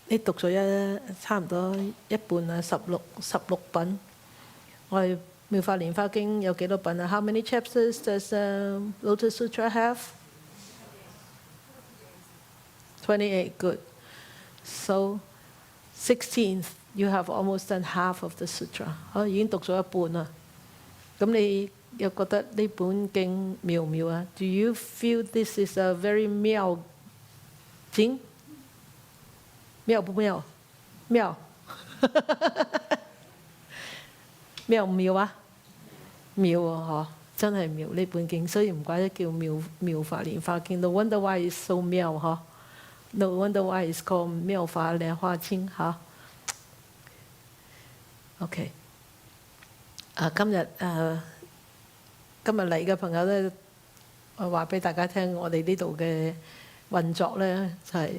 你讀咗差唔多一半啦，16品。我哋妙法蓮華經有幾多品啊？ How many chapters does Lotus Sutra have? 28. Good. So 16th, you have almost done half of the sutra. 已經讀咗一半啦。咁你又覺得呢本經妙唔妙啊？ Do you feel this is a very 妙經？妙不妙？妙。妙唔妙啊？妙啊！嗬，真係妙呢本經，所以唔怪得叫妙法蓮華經。No wonder why it's so 妙嗬。No wonder why it's called 妙法蓮華經嗬。OK。今日嚟嘅朋友咧，我話俾大家聽，我哋呢度嘅運作咧就係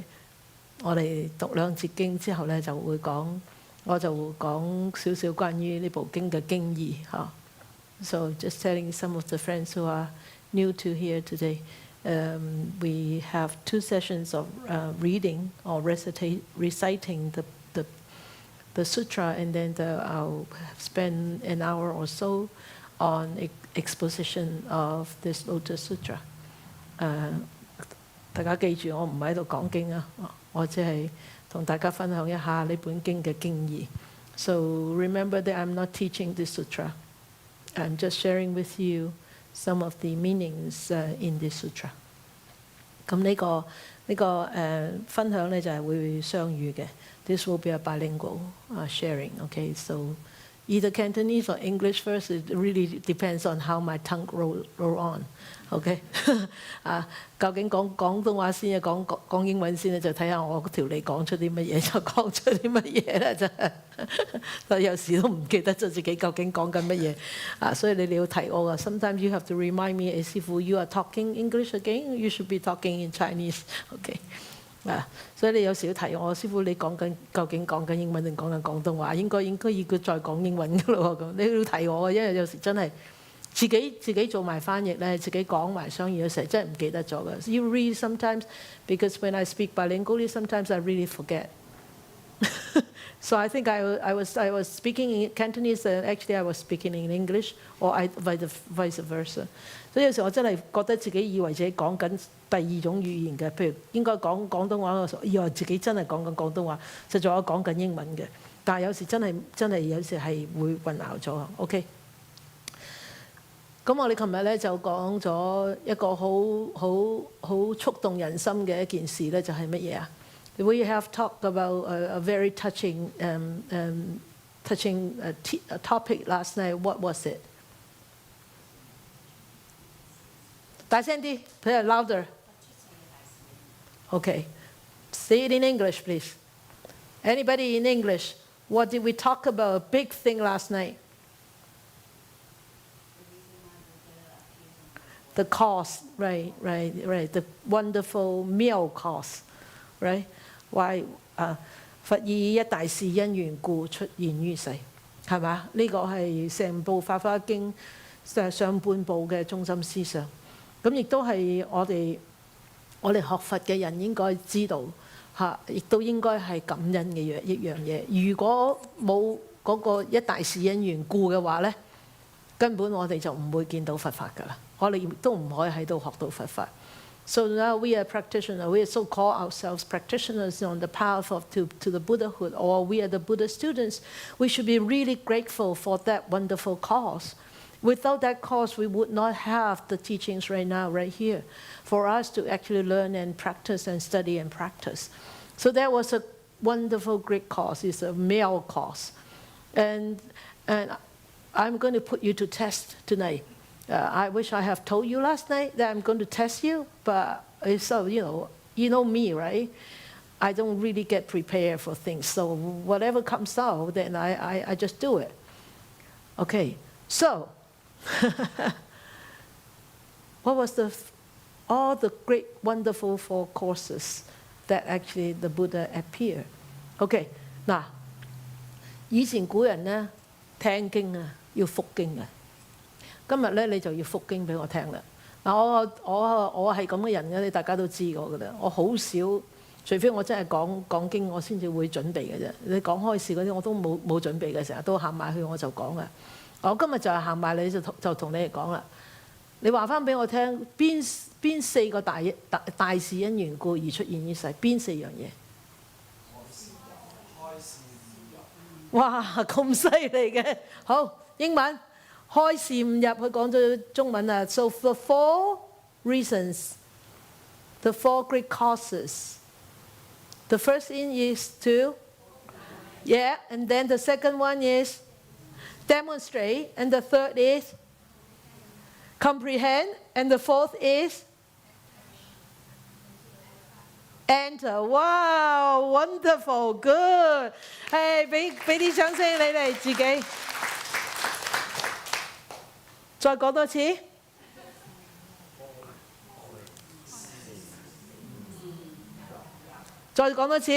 我哋讀2節經之後咧就會講。我就講少少關於呢部經嘅經義嚇。So just telling some of the friends who are new to here today, we have 2 sessions of reading or reciting the sutra, and then I'll spend an hour or so on exposition of this Lotus Sutra. 大家記住，我唔喺度講經啊，我只係同大家分享一下呢本經嘅經義。So remember that I'm not teaching this sutra. I'm just sharing with you some of the meanings in this sutra. 咁呢個分享咧就係會雙語嘅。This will be a bilingual sharing. Okay, so either Cantonese or English first. It really depends on how my tongue roll on. OK 究竟講廣東話先啊，講英文先咧，就睇下我條脷講出啲乜嘢就講出啲乜嘢啦，真係有時都唔記得咗自己究竟講緊乜嘢所以你哋要提我啊。Sometimes you have to remind me, 師父 you are talking English again. You should be talking in Chinese. OK 所以你有時要提我，師父你究竟講緊英文定講緊廣東話？應該要再講英文噶咯咁。你要提我因為有時真係。自己做埋翻譯咧，自己講埋雙語嘅時候，真係唔記得咗嘅。You read sometimes because when I speak bilingually, sometimes I really forget. So I think I was speaking in Cantonese and actually I was speaking in English, or vice versa. 所以有時我真係覺得自己以為自己講緊第2種語言嘅，譬如應該講廣東話嘅時候，以為自己真係講緊廣東話，實在我講緊英文嘅。但係有時真係有時係會混淆咗。OK。咁我哋琴日咧就講咗一個好觸動人心嘅一件事咧，就係乜嘢啊 ？We have talked about a very touching topic last night. What was it? 大聲啲 ，play louder. Okay, say it in English, please. Anybody in English? What did we talk about? A big thing last night. The cause, right. The wonderful 妙 cause, right? Why 佛以一大事因緣故出現於世，係嘛？呢個係成部《法華經》上半部嘅中心思想。咁亦都係我哋學佛嘅人應該知道亦都應該係感恩嘅一樣嘢。如果冇嗰個一大事因緣故嘅話咧，根本我哋就唔會見到佛法㗎啦。我哋都唔可以喺度學到佛法。So now we are practitioners. We so call ourselves practitioners on the path to the Buddhahood, or we are the Buddha students. We should be really grateful for that wonderful cause. Without that cause, we would not have the teachings right now, right here, for us to actually learn and practice and study and practice. So that was a wonderful, great cause. It's a male cause. And I'm going to put you to test tonight. I wish I have told you last night that I'm going to test you, but so you know me, right? I don't really get prepared for things. So whatever comes out, then I just do it. Okay, so what was all the great, wonderful 4 courses that actually the Buddha appeared? Okay, 嗱，以前古人咧聽經啊要復經啊。今日咧你就要復經俾我聽啦。嗱，我係咁嘅人嘅，你大家都知我㗎啦。我好少除非我真係講經，我先至會準備嘅啫。你講開示嗰啲，我都冇準備嘅，成日都行埋去我就講嘅。我今日就係行埋你就同你哋講啦。你話翻俾我聽，邊4個大事因緣故而出現於世？邊4樣嘢？哇，咁犀利嘅！好，英文開示唔入，佢講咗中文啊。So the 4 reasons, the 4 great causes. The first thing is to, and then the second one is demonstrate, and the third is comprehend, and the fourth is enter. Wow, wonderful, good. 俾啲掌聲你哋自己。再講多次。再講多次。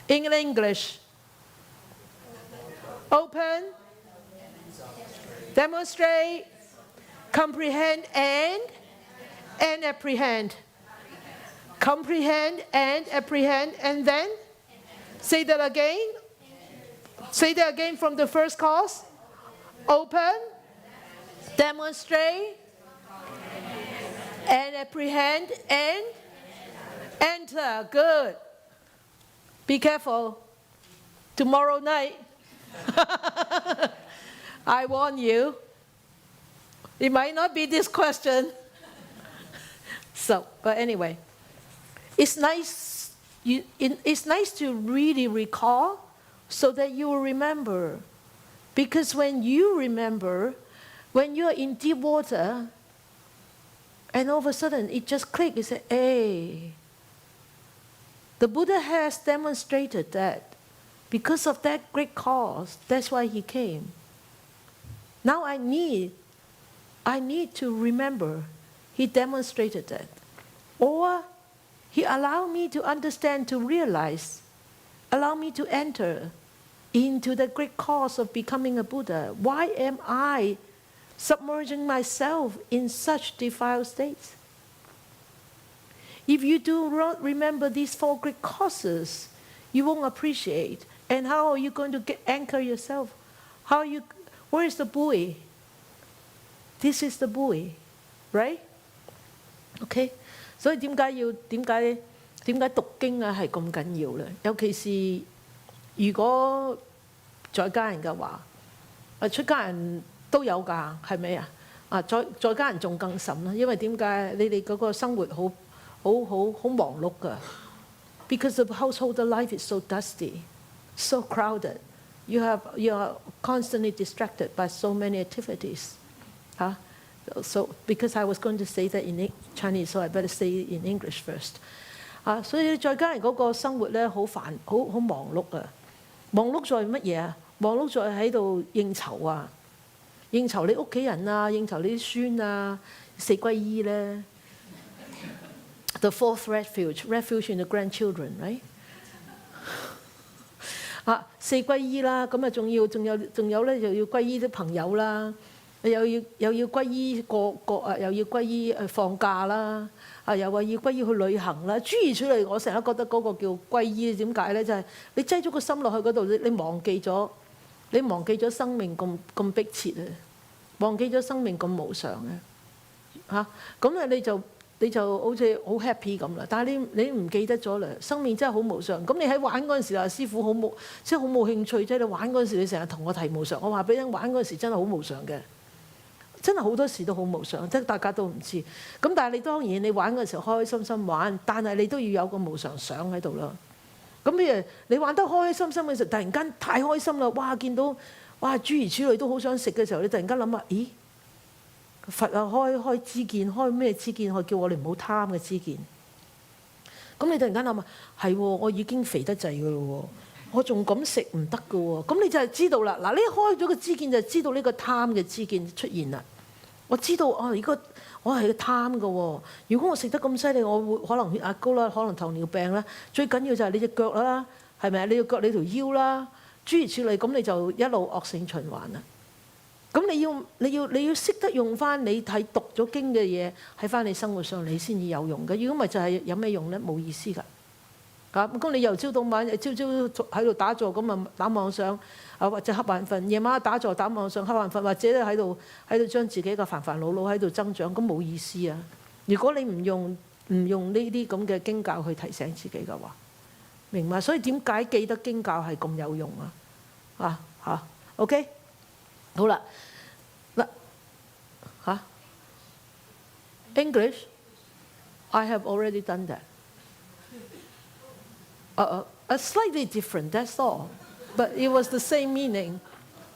In English. Open, demonstrate, comprehend, and apprehend. Comprehend and apprehend, and then say that again. Say that again from the first cause. Open, demonstrate, and apprehend, and enter. Good. Be careful. Tomorrow night, I warn you, it might not be this question. So, but anyway, it's nice to really recall so that you will remember. Because when you remember, when you're in deep water, and all of a sudden it just clicks, you say, hey, the Buddha has demonstrated that because of that great cause, that's why he came. Now I need to remember he demonstrated that. Or he allowed me to understand, to realize, allow me to enter into the great cause of becoming a Buddha. Why am I submerging myself in such defiled states? If you do not remember these 4 great causes, you won't appreciate. And how are you going to anchor yourself? Where is the buoy? This is the buoy, right? Okay? 所以點解讀經啊係咁緊要咧？尤其是如果在家人嘅話，出家人都有㗎，係咪啊？在家人仲更甚啦，因為點解你哋嗰個生活好忙碌㗎？ Because the household life is so dusty, so crowded. You are constantly distracted by so many activities. So because I was going to say that in Chinese, so I better say it in English first. 所以在家人嗰個生活咧好忙碌啊！忙碌在乜嘢啊？忙碌在喺度應酬啊！應酬你屋企人啊，應酬你啲孫啊，四歸依咧。The 4th refuge in the grandchildren, right? 四歸依啦，咁啊仲有咧，又要歸依啲朋友啦，又要歸依又要歸依放假啦，又話要歸依去旅行啦，諸如此類。我成日覺得嗰個叫歸依，點解咧？就係你擠咗個心落去嗰度，你忘記咗生命咁迫切啊，忘記咗生命咁無常嘅咁你就好似好 happy 咁啦，但係你唔記得咗啦，生命真係好無常。咁你喺玩嗰陣時啊，師傅好冇興趣啫。你玩嗰陣時，你成日同我提無常，我話俾你聽，玩嗰陣時真係好無常嘅，真係好多時都好無常，即係大家都唔知。咁但係你當然你玩嗰陣時開開心心玩，但係你都要有個無常想喺度啦。咁譬如你玩得開開心心嘅時候，突然間太開心啦，哇！見到哇諸如此類都好想食嘅時候，你突然間諗下，咦？佛啊，開知見，開咩知見？叫我哋唔好貪嘅知見。咁你突然間諗下，係喎，我已經肥得滯嘅咯喎，我仲咁食唔得嘅喎。咁你就係知道啦。嗱，你一開咗個知見，就知道呢個貪嘅知見出現啦。我知道如果我係貪嘅喎，如果我食得咁犀利，我會可能血壓高啦，可能糖尿病啦。最緊要就係你隻腳啦，係咪啊？你隻腳、你條腰啦，諸如此類，咁你就一路惡性循環啦。咁你要識得用翻你睇讀咗經嘅嘢喺翻你生活上，你先至有用嘅。如果唔係就係有咩用咧？冇意思㗎。咁你由朝到晚，朝喺度打坐咁啊打妄想或者瞌眼瞓，夜晚打坐打妄想瞌眼瞓，或者咧喺度將自己嘅煩惱喺度增長，咁冇意思啊！如果你唔用呢啲咁嘅經教去提醒自己嘅話，明嘛？所以點解記得經教係咁有用啊？OK， 好啦，嗱English I have already done that. Slightly different, that's all. But it was the same meaning.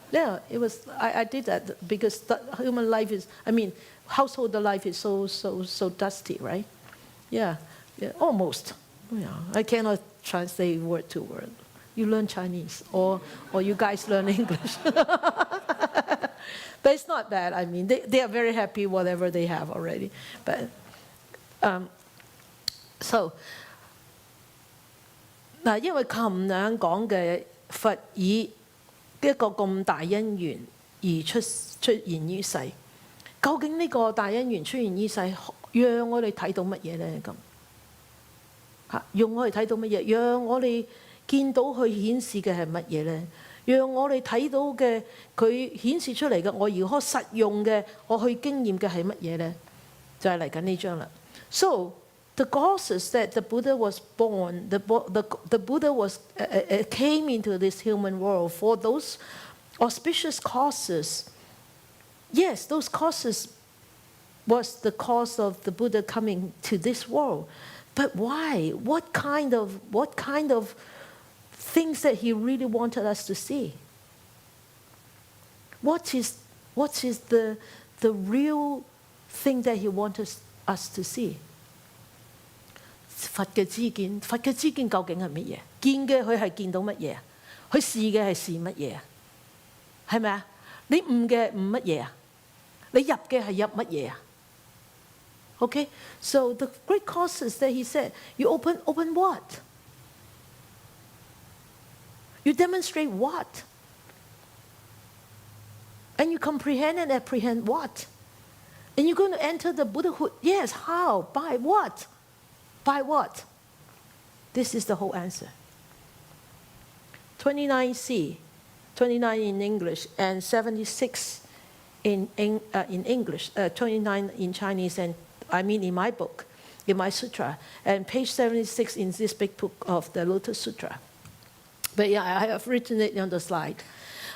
Yeah, it was. I did that because human life is, household life is so dusty, right? Yeah, almost. Yeah, I cannot translate word to word. You learn Chinese, or you guys learn English. But it's not bad. They are very happy whatever they have already. But so. 嗱，因為琴日講嘅佛以一個咁大因緣而出現於世，究竟呢個大因緣出現於世，讓我哋睇到乜嘢咧？咁讓我哋睇到乜嘢？讓我哋見到佢顯示嘅係乜嘢咧？讓我哋睇到嘅佢顯示出嚟嘅，我如何實用嘅，我去經驗嘅係乜嘢咧？就係嚟緊呢章啦。So the causes that the Buddha was born, the Buddha came into this human world for those auspicious causes. Yes, those causes was the cause of the Buddha coming to this world. But why? What kind of things that he really wanted us to see? What is the real thing that he wanted us to see?佛嘅知見究竟係乜嘢？見嘅佢係見到乜嘢啊？佢視嘅係視乜嘢啊？係咪啊？你悟嘅悟乜嘢啊？你入嘅係入乜嘢啊 ？Okay, so the great causes that he said, you open what? You demonstrate what? And you comprehend and apprehend what? And you're going to enter the Buddhahood. Yes, how? By what? By what? This is the whole answer. 29C, 29 in English and 76 in English, 29 in Chinese, and in my book, in my sutra, and page 76 in this big book of the Lotus Sutra. But yeah, I have written it on the slide.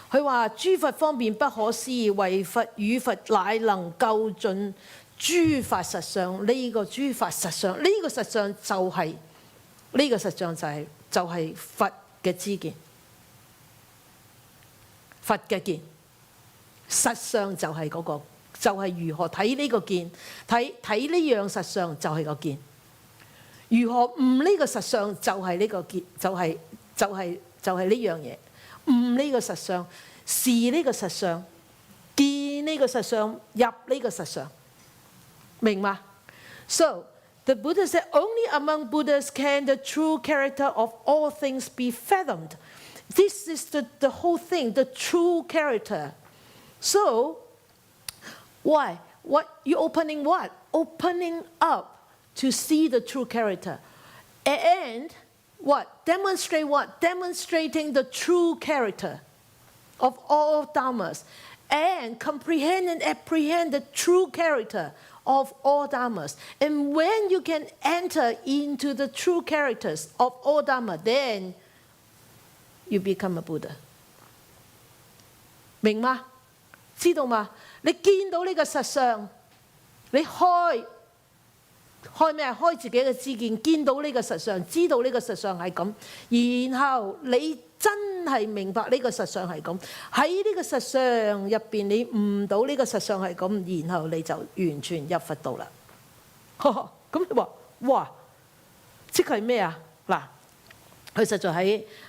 佢話諸佛方便不可思議，唯佛與佛乃能究盡諸法實相。呢個諸法實相，呢個實相就係佛嘅知見，佛嘅見。實相就係嗰個，就係如何睇呢個見，睇呢樣實相就係個見。如何悟呢個實相就係呢個見，就係呢樣嘢。悟呢個實相，視呢個實相，見呢個實相，入呢個實相，明嗎 ？So the Buddha said, only among Buddhas can the true character of all things be fathomed. This is the whole thing, the true character. So why? What you opening what? Opening up to see the true character, and what? Demonstrate what? Demonstrating the true character of all dharmas, and comprehend and apprehend the true character of all dharmas. And when you can enter into the true characters of all dharma, then you become a Buddha. 明嗎？知道嗎？你見到呢個實相，你開咩啊？開自己嘅知見，見到呢個實相，知道呢個實相係咁，然後你真係明白呢個實相係咁，喺呢個實相入邊你悟到呢個實相係咁，然後你就完全入佛道啦。咁你話哇，即係咩啊？嗱，佢實在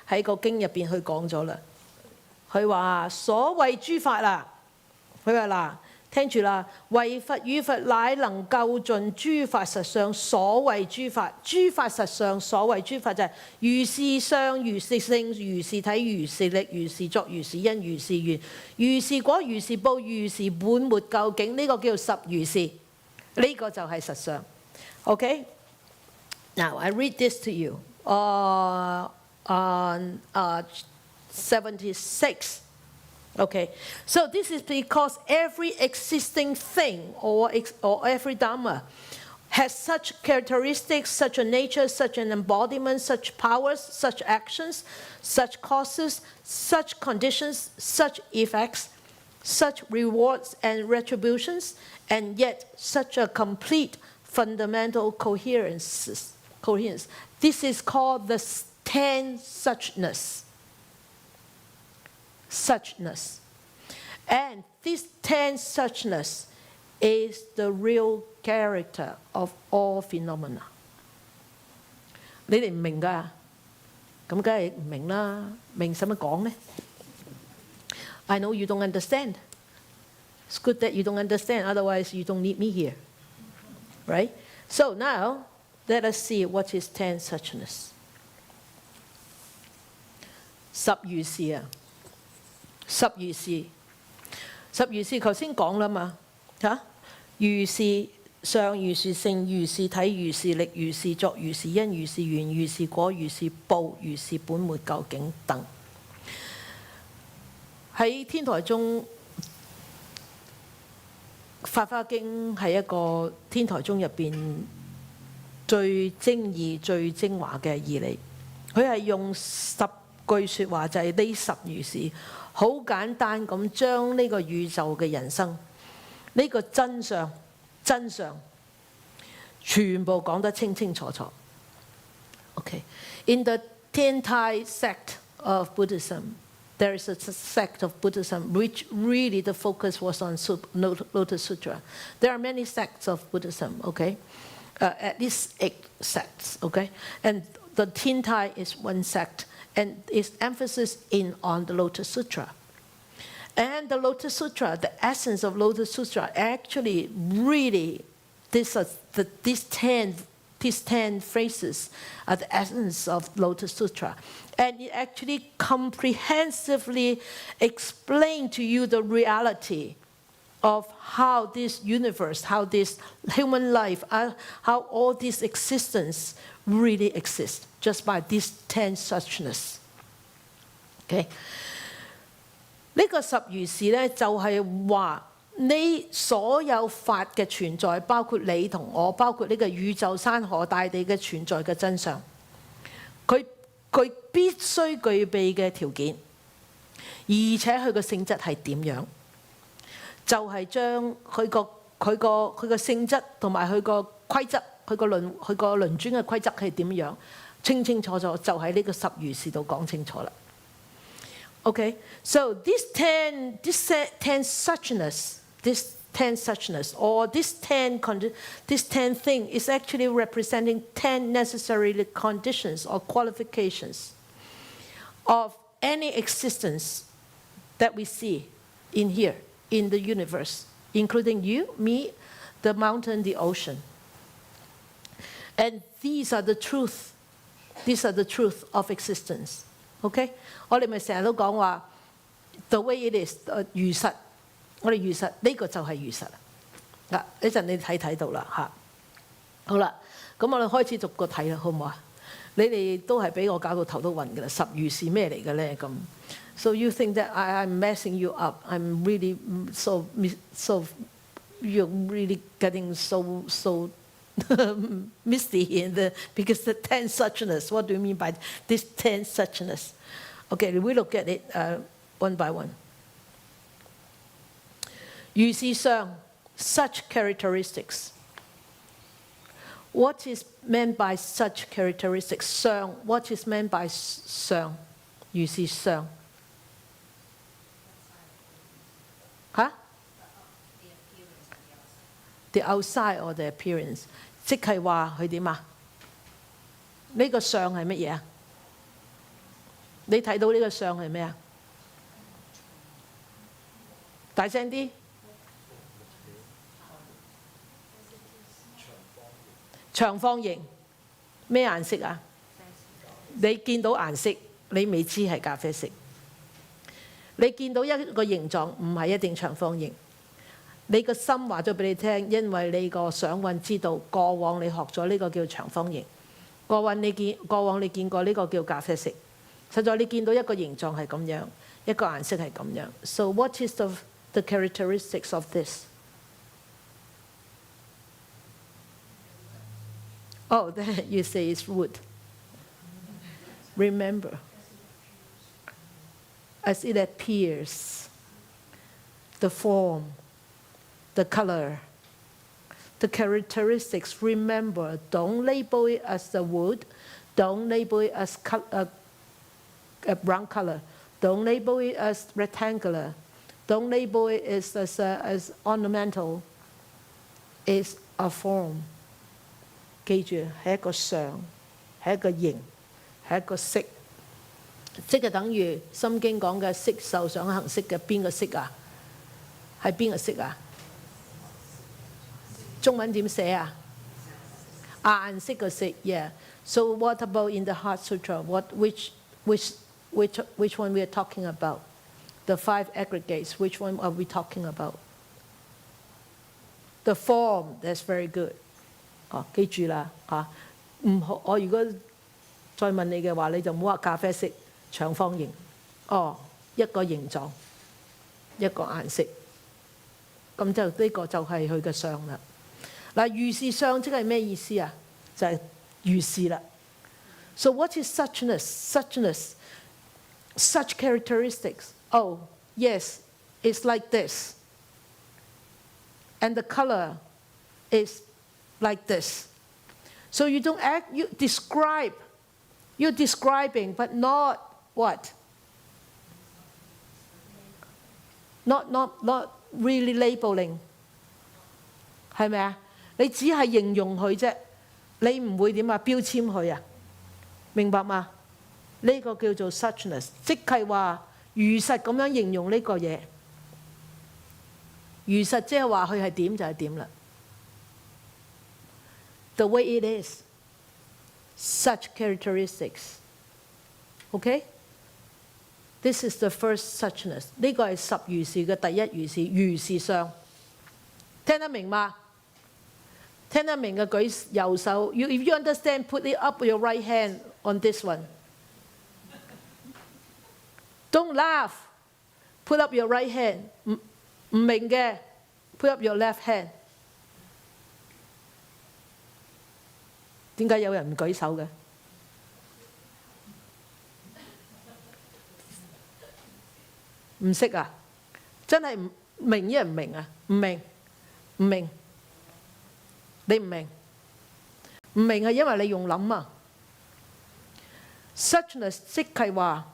喺個經入邊佢講咗啦。佢話所謂諸法啦，佢話嗱，聽住啦，唯佛與佛乃能究盡諸法實相，所謂諸法，諸法實相，所謂諸法就係如是相、如是性、如是體、如是力、如是作、如是因、如是緣、如是果、如是報、如是本沒究竟，呢個叫做十如是，呢個就係實相。OK? Now I read this to you. On 76. Okay, so this is because every existing thing or every Dharma has such characteristics, such a nature, such an embodiment, such powers, such actions, such causes, such conditions, such effects, such rewards and retributions, and yet such a complete fundamental coherence. This is called the 10 suchness. And this 10 suchness is the real character of all phenomena. 你哋唔明㗎，咁梗係唔明啦，明使乜講呢？ I know you don't understand. It's good that you don't understand, otherwise you don't need me here. Right? So now, let us see what is 10 suchness. 十如是啊，十如是，十如是頭先講啦嘛嚇，如是相、如是性、如是體、如是力、如是作、如是因、如是緣、如是果、如是報、如是本沒究竟等。喺天台宗，《法華經》係一個天台宗入邊最精義、最精華嘅義理，佢係用10句説話就係呢十如是，好簡單咁將呢個宇宙嘅人生，呢個真相全部講得清清楚楚。Okay, in the Tiantai sect of Buddhism, there is a sect of Buddhism which really the focus was on Lotus Sutra. There are many sects of Buddhism, okay, at least 8 sects, okay, and the Tiantai is one sect. And its emphasis on the Lotus Sutra. And the Lotus Sutra, the essence of Lotus Sutra, actually really, these 10 phrases are the essence of Lotus Sutra. And it actually comprehensively explains to you the reality of how this universe, how this human life, how all this existence really exists, just by these 10 suchness. Okay? 呢個十如是咧，就係話你所有法嘅存在，包括你同我，包括呢個宇宙山河大地嘅存在嘅真相，佢必須具備嘅條件，而且佢個性質係點樣？就係將佢個性質同埋佢個規則，佢個輪轉嘅規則係點樣，清清楚楚就喺呢個十如是度講清楚啦。Okay, so this 10 suchness, or this 10 thing is actually representing 10 necessary conditions or qualifications of any existence that we see in here, in the universe, including you, me, the mountain, the ocean. And these are the truth of existence. OK， 我哋咪成日都講話 the way it is 如實，我哋如實呢個就係如實啦。嗱，一陣你睇到啦嚇。好啦，咁我哋開始逐個睇啦，好唔好啊？你哋都係俾我搞到頭都暈㗎啦，十如是咩嚟嘅咧咁？So you think that I'm messing you up? I'm really so you're really getting so misty in because the 10 suchness. What do you mean by this 10 suchness? Okay, we look at it one by one. 如是相 such characteristics. What is meant by such characteristics? 相 what is meant by 相？如是相。嚇？ The outside or the appearance， 即係話佢點啊？呢個相係乜嘢啊？你睇到呢個相係咩啊？大聲啲！長方形，咩顏色啊？你見到顏色，你未知係咖啡色。你見到一個形狀，唔係一定長方形。你個心話咗俾你聽，因為你個想運知道過往你學咗呢個叫長方形，過往你見過呢個叫咖啡色。實在你見到一個形狀係咁樣，一個顏色係咁樣。So what is the characteristics of this? Oh, then you say it's wood. Remember, as it appears, the form, the color, the characteristics, remember, don't label it as the wood, don't label it as a brown color, don't label it as rectangular, don't label it as ornamental. It's a form. 記住，係一個相，係一個形，係一個色。即係等於《心經》講嘅色受想行識嘅邊個色啊？係邊個色啊？中文點寫啊？顏色嘅色 ，yeah. So what about in the Heart Sutra? Which one we are talking about? The 5 aggregates. Which one are we talking about? The form. That's very good. 記住啦嚇，唔好我如果再問你嘅話，你就唔好話咖啡色長方形，一個形狀，一個顏色，咁就呢個就係佢嘅相啦。嗱，如是相即係咩意思啊？就係如是啦。So what is suchness? Suchness, such characteristics. Oh, yes, it's like this, and the color is like this. So you don't act, you describe. You're describing, but not what? Not really labeling. 係咪啊？你只係形容佢啫，你唔會點啊標籤佢啊？明白嗎？呢個叫做 suchness， 即係話如實咁樣形容呢個嘢。如實即係話佢係點就係點啦。The way it is, such characteristics. Okay? This is the first suchness. 呢個係十如是嘅第一如是，如是相。聽得明嗎？聽得明嘅舉右手。If you understand, put it up your right hand on this one. Don't laugh. Put up your right hand. 唔明嘅 ，put up your left hand. 點解有人唔舉手嘅？唔識啊！真係唔明，因為唔明啊！唔明，唔明，你唔明，唔明係因為你用諗啊。Suchness 即係話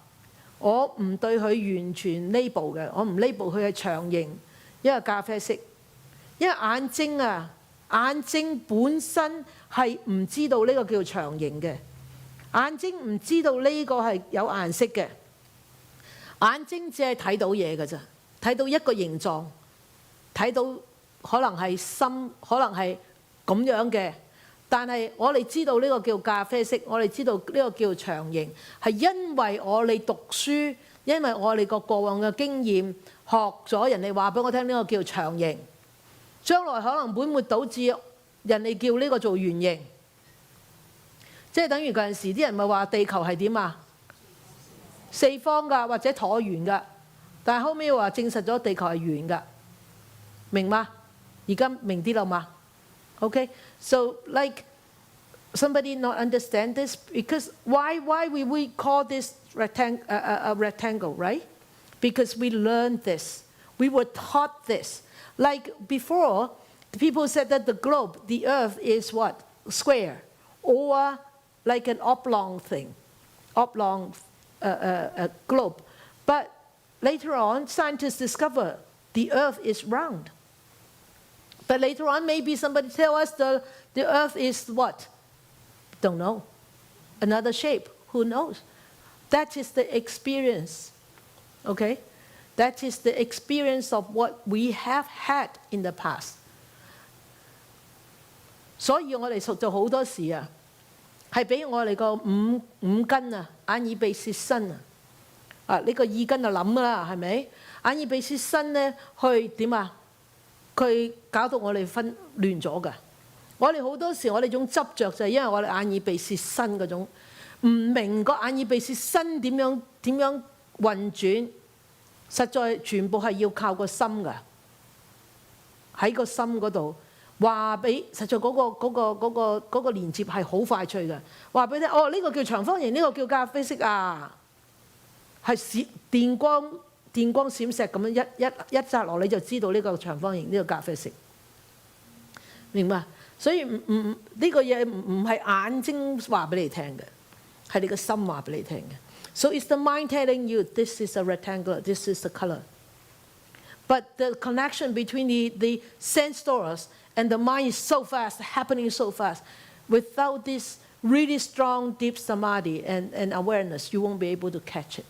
我唔對佢完全 label 嘅，我唔 label 佢係長形，因為咖啡色，因為眼睛啊。眼睛本身係唔知道呢個叫長形嘅，眼睛唔知道呢個係有顏色嘅，眼睛只係睇到嘢㗎咋，睇到一個形狀，睇到可能係深，可能係咁樣嘅。但係我哋知道呢個叫咖啡色，我哋知道呢個叫長形，係因為我哋讀書，因為我哋個過往嘅經驗學咗人哋話俾我聽呢個叫長形。將來可能本末倒置，人哋叫呢個做圓形，即係等於嗰陣時啲人咪話地球係點啊？四方㗎，或者橢圓㗎，但係後尾話證實咗地球係圓㗎，明嗎？而家明啲啦嘛 ？Okay, so like somebody not understand this because why will we call this a rectangle, right? Because we learned this, we were taught this. Like before, people said that the globe, the earth is what? Square. Or like an oblong thing. Oblong globe. But later on, scientists discover the earth is round. But later on, maybe somebody tell us the earth is what? Don't know. Another shape. Who knows? That is the experience. Okay? That is the experience of what we have had in the past. 所以我哋做好多時啊，係俾我哋個五根啊，眼耳鼻舌身啊，呢個意根就諗啦，係咪？眼耳鼻舌身咧，去點啊？佢搞到我哋分亂咗㗎。我哋好多時我哋種執着就係因為我哋眼耳鼻舌身嗰種唔明個眼耳鼻舌身點樣運轉，實在全部係要靠個心㗎。喺個心嗰度話俾，實在嗰個連接係好快脆嘅。話俾你聽，哦，呢個叫長方形，呢個叫咖啡色啊，係電光閃石咁樣一擲落，你就知道呢個長方形，呢個咖啡色，明白？所以呢個嘢唔係眼睛話俾你聽嘅，係你個心話俾你聽嘅。So it's the mind telling you this is a rectangle, this is the color. But the connection between the sense doors and the mind is so fast, happening so fast. Without this really strong deep samadhi and awareness, you won't be able to catch it.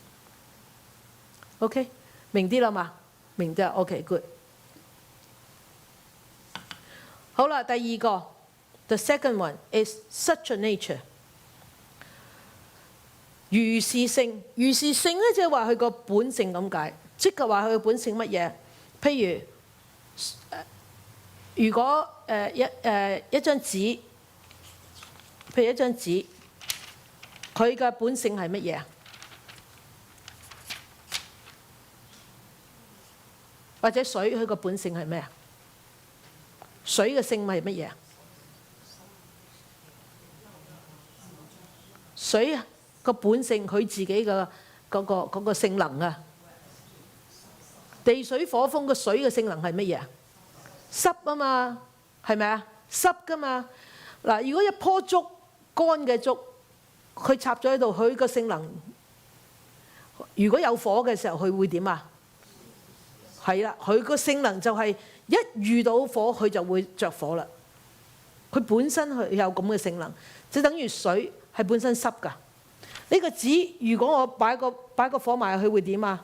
OK， 明啲啦嘛？明啲 OK good。好啦，第二個 ，the second one is such a nature。如是性，如是性咧，即係話佢個本性咁解，即係話佢個本性乜嘢？譬如，如果一張紙，譬如一張紙，佢嘅本性係乜嘢啊？或者水，佢個本性係咩啊？水嘅性係乜嘢啊？水個本性佢自己嘅嗰個性能啊。地水火風個水嘅性能係乜嘢啊？濕啊嘛，係咪啊？濕噶嘛。嗱，如果一棵竹乾嘅竹，佢插咗喺度，佢個性能，如果有火嘅時候，佢會點啊？係啦，佢個性能就係一遇到火，佢就會着火啦。佢本身佢有咁嘅性能，就等於水係本身濕㗎。呢個紙如果我擺個火埋去，會點啊？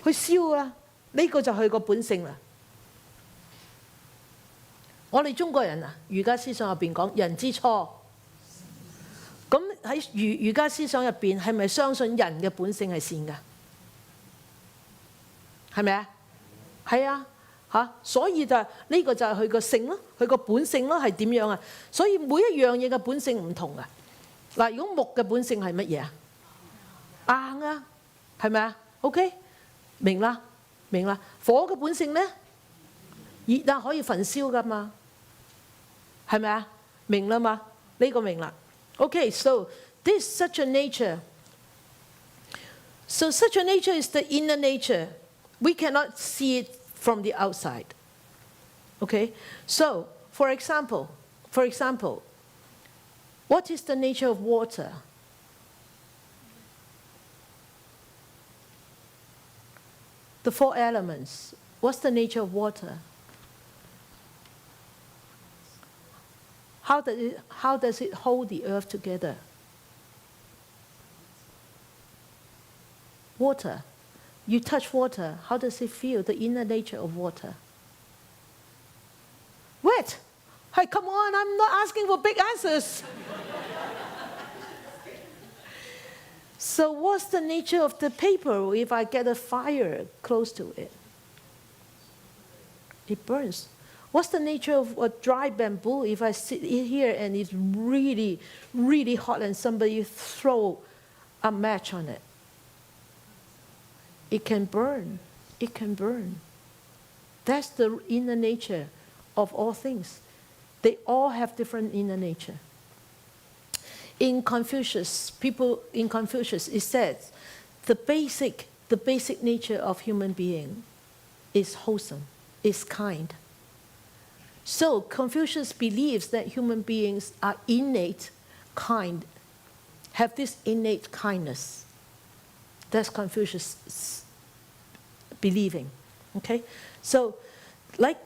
佢燒啦。呢個就係佢個本性啦。我哋中國人啊，儒家思想入邊講人之初，咁喺儒家思想入邊係咪相信人嘅本性係善㗎？係咪啊？係啊，嚇！所以就係呢個就係佢個性咯，佢個本性咯係點樣啊？所以每一樣嘢嘅本性唔同啊。嗱，如果木嘅本性係乜嘢啊？硬啊，係咪啊 ？OK， 明啦。明啦，火嘅本性咧，熱啊可以焚燒噶嘛，係咪啊？明啦嘛，呢個明啦。Okay, so this such a nature. So such a nature is the inner nature. We cannot see it from the outside. Okay, so for example, what is the nature of water? The four elements. What's the nature of water? How does it hold the earth together? Water. You touch water. How does it feel? The inner nature of water. Wet. Hey, come on! I'm not asking for big answers. So what's the nature of the paper if I get a fire close to it? It burns. What's the nature of a dry bamboo if I sit here and it's really, really hot and somebody throw a match on it? It can burn. It can burn. That's the inner nature of all things. They all have different inner nature. In Confucius, it says the basic nature of human being is wholesome, is kind. So Confucius believes that human beings are innate kind, have this innate kindness. That's Confucius' believing. Okay, so like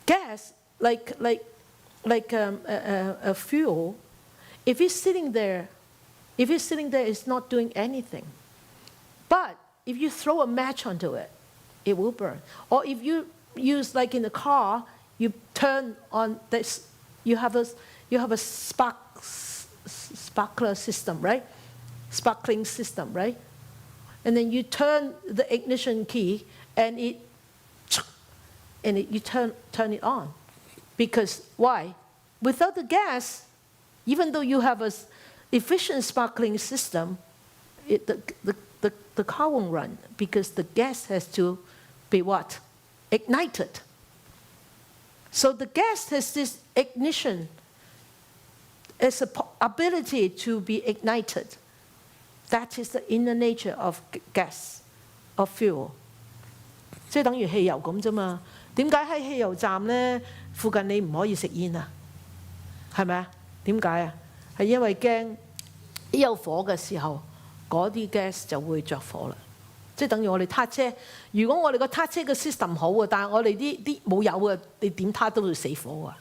gas, like a fuel. If it's sitting there, it's not doing anything. But if you throw a match onto it, it will burn. Or if you use, like in the car, you turn on this, you have a sparkler system, right? Sparkling system, right? And then you turn the ignition key and you turn it on. Because why? Without the gas, even though you have an efficient sparkling system, the car won't run because the gas has to be what? Ignited. So the gas has this ignition as an ability to be ignited. That is the inner nature of gas, of fuel. 即係等於汽油咁啫嘛。點解喺汽油站呢附近你唔可以食煙啊？係咪啊？點解啊？係因為驚一有火嘅時候，嗰啲 gas 就會着火啦。即係等於我哋撻車，如果我哋個撻車嘅 system 好啊，但係我哋啲冇油啊，你點撻都會死火啊，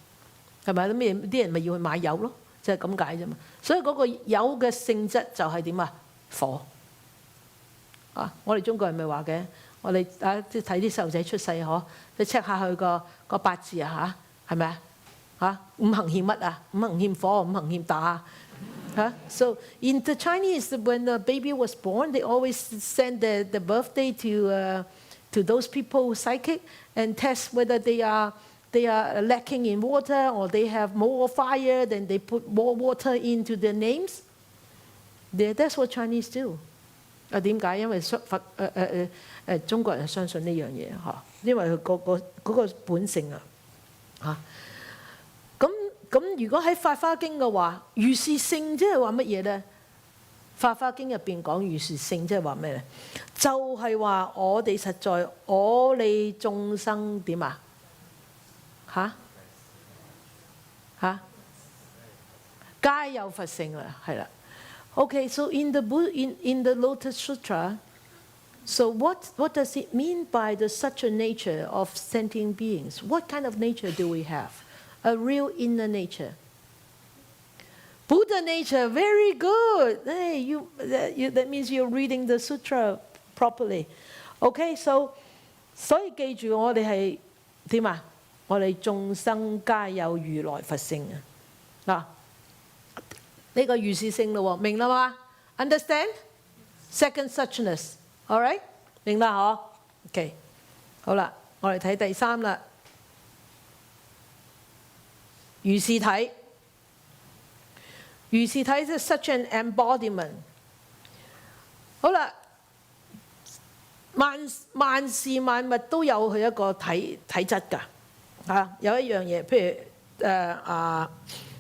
係咪？咁啲人咪要去買油咯，就係咁解啫嘛。所以嗰個油嘅性質就係點啊？火啊！我哋中國人咪話嘅，我哋即係睇啲細路仔出世嗬，你 check 下佢個八字啊嚇，係咪啊？嚇五行欠乜啊？五行欠火，五行欠打。So in the Chinese, when the baby was born, they always send the birthday to those people psychic and test whether they are lacking in water or they have more fire. Then they put more water into their names. That's what Chinese do. 點解？因為中國人相信呢樣嘢嚇，因為佢嗰個本性啊嚇。咁如果喺《法華經》嘅話，如是性即係話乜嘢咧？《法華經》入邊講如是性即係話咩咧？就係話我哋實在我利眾生點啊？皆有佛性啦，係啦。Okay, so in the Lotus Sutra, so what does it mean by such a nature of sentient beings? What kind of nature do we have? A real inner nature. Buddha nature, very good. Hey, that means you're reading the sutra properly. Okay, so 所以記住我哋係點啊？我哋眾生皆有如來佛性啊！嗱，呢個如是性咯喎，明啦嘛 ？Understand? Second suchness, all right? 明啦嗬 ？OK， 好啦，我哋睇第三啦。如是體，如是體即係 such an embodiment。好啦，萬事萬物都有佢一個體質㗎嚇。有一樣嘢，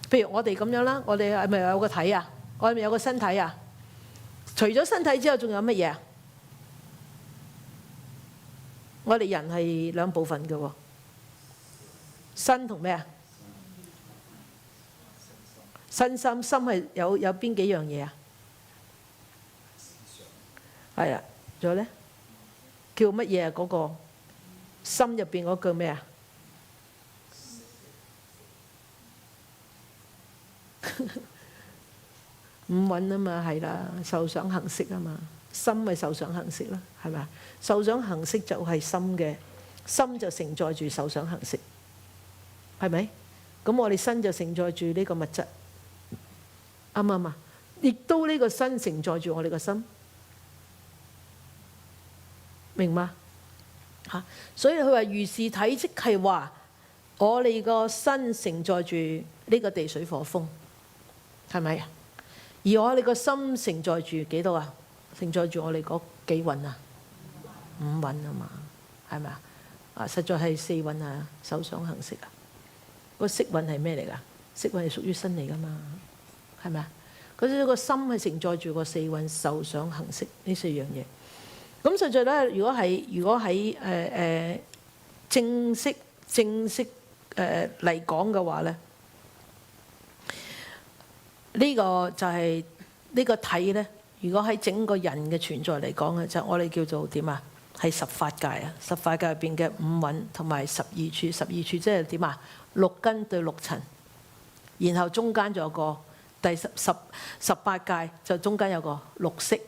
譬如我哋咁樣啦，我哋係咪有個體啊？我係咪有個身體啊？除咗身體之後，仲有乜嘢啊？我哋人係兩部分嘅喎，身同咩啊？身心係有邊幾樣嘢啊？係啊，仲有咧叫乜嘢啊？嗰個心入邊嗰句咩啊？五蘊啊嘛，係啦，受想行識啊嘛，心咪受想行識啦，係咪啊？受想行識就係心嘅，心就承載住受想行識，係咪？咁我哋身就承載住呢個物質。啱唔啱啊？亦都呢個身承載住我哋個心，明嗎？嚇！所以佢話如是體，即係話我哋個身承載住呢個地水火風，係咪啊？而我哋個心承載住幾多啊？承載住我哋嗰幾蘊啊？五蘊啊嘛，係咪啊？啊，實在係四蘊啊，受想行識啊。個色蘊係咩嚟㗎？色蘊係屬於身嚟㗎嘛。係咪啊？嗰啲個心係承載住個四蘊受想行識呢四樣嘢。咁實在咧，如果喺正式嚟講嘅話咧，呢個就係呢個體咧。如果喺整個人嘅存在嚟講嘅，就我哋叫做點啊？係十法界啊！十法界入邊嘅五蘊同埋12處，12處即係點啊？六根對六塵，然後中間仲有個。第18界就中間有個六識，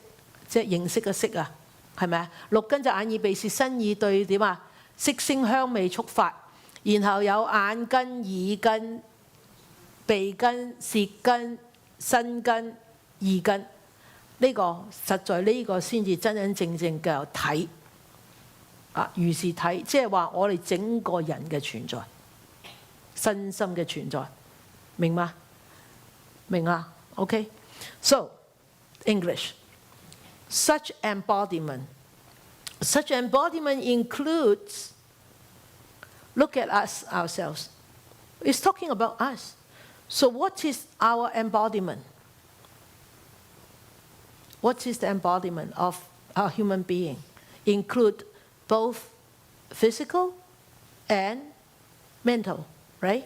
即係認識嘅識啊，係咪啊？六根就眼耳鼻舌身意對點啊？色聲香味觸法，然後有眼根、耳根、鼻根、舌根、身根、意根。呢個實在呢個先至真真正正嘅體啊，如是體，即係話我哋整個人嘅存在，身心嘅存在，明嗎？明啊 ？OK， so English such embodiment includes look at us ourselves. It's talking about us. So what is our embodiment? What is the embodiment of our human being? Include both physical and mental, right?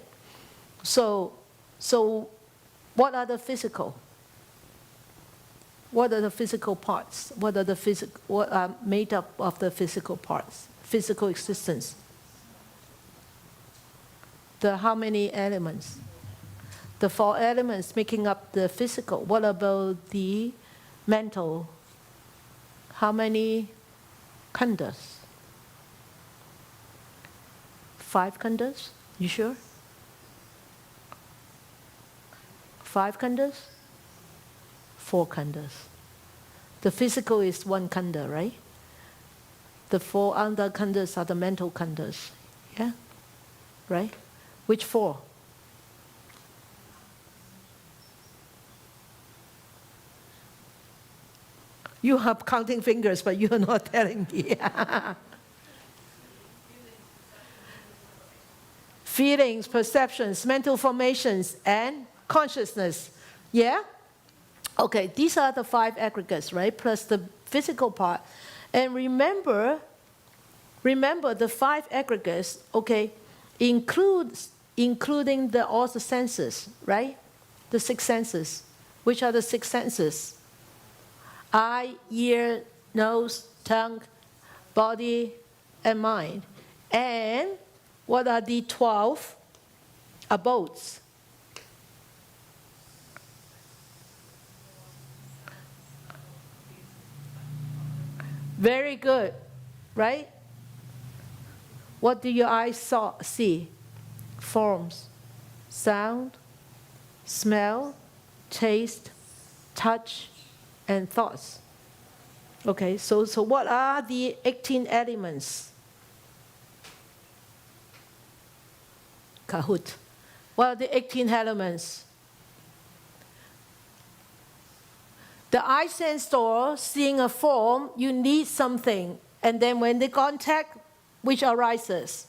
So what are the physical? What are the physical parts? What are made up of the physical parts? Physical existence. The how many elements? The 4 elements making up the physical. What about the mental? How many khandhas? 5 khandhas? You sure? 5 khandhas? 4 khandhas. The physical is 1 khandha, right? The 4 other khandhas are the mental khandhas. Yeah? Right? Which 4? You are counting fingers, but you are not telling me. Feelings, perceptions, mental formations, and consciousness. Yeah? Okay, these are the 5 aggregates, right? Plus the physical part. And remember the 5 aggregates, okay, including all the senses, right? The 6 senses. Which are the 6 senses? Eye, ear, nose, tongue, body, and mind. And what are the 12 abodes? Very good, right? What do your eyes see? Forms, sound, smell, taste, touch, and thoughts. Okay, so what are the 18 elements? Kahoot. What are the 18 elements? The eye sense door, seeing a form, you need something. And then when they contact, which arises?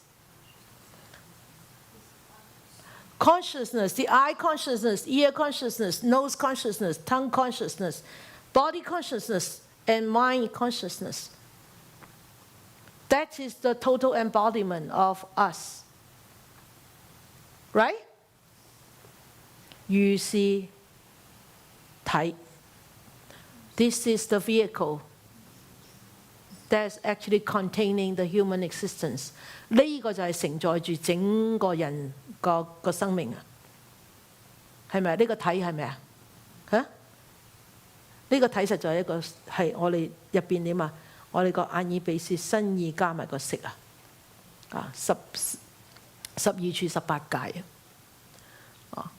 Consciousness, the eye consciousness, ear consciousness, nose consciousness, tongue consciousness, body consciousness, and mind consciousness. That is the total embodiment of us. Right? You see, tight. This is the vehicle that's actually containing the human existence. 呢個就係承載住整個人個生命啊，係咪？呢個體係咪啊？嚇？呢個體實在係一個係我哋入邊點啊？我哋個眼耳鼻舌身意加埋個色啊，啊12處18界啊！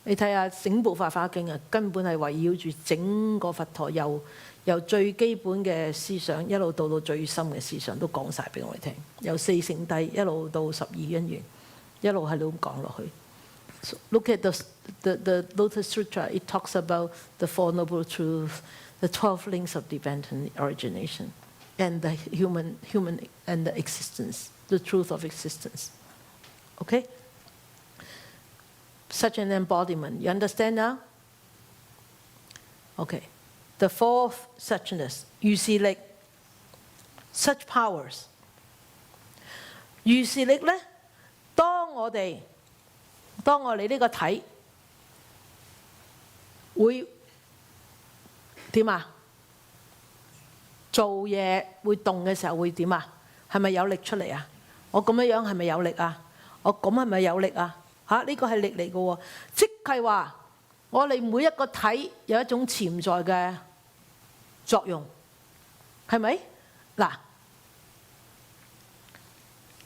你睇下整部《法華經》啊，根本係圍繞住整個佛陀由最基本嘅思想一路到最深嘅思想都講晒俾我哋聽，由4聖諦一路到12因緣，一路係咁講落去。So look at the Lotus Sutra. It talks about the 4 Noble Truths, the 12 links of dependent origination, and the human and the existence, the truth of existence. Okay? Such an embodiment. You understand now? Okay. The 4th suchness, 如是力 such powers. 如是力呢，當我哋呢個體會點啊？做嘢會動嘅時候會點啊？係咪有力出嚟啊？我咁樣係咪有力啊？我咁係咪有力啊？嚇，呢個係力嚟嘅喎，即係話我哋每一個體有一種潛在嘅作用，係咪？嗱，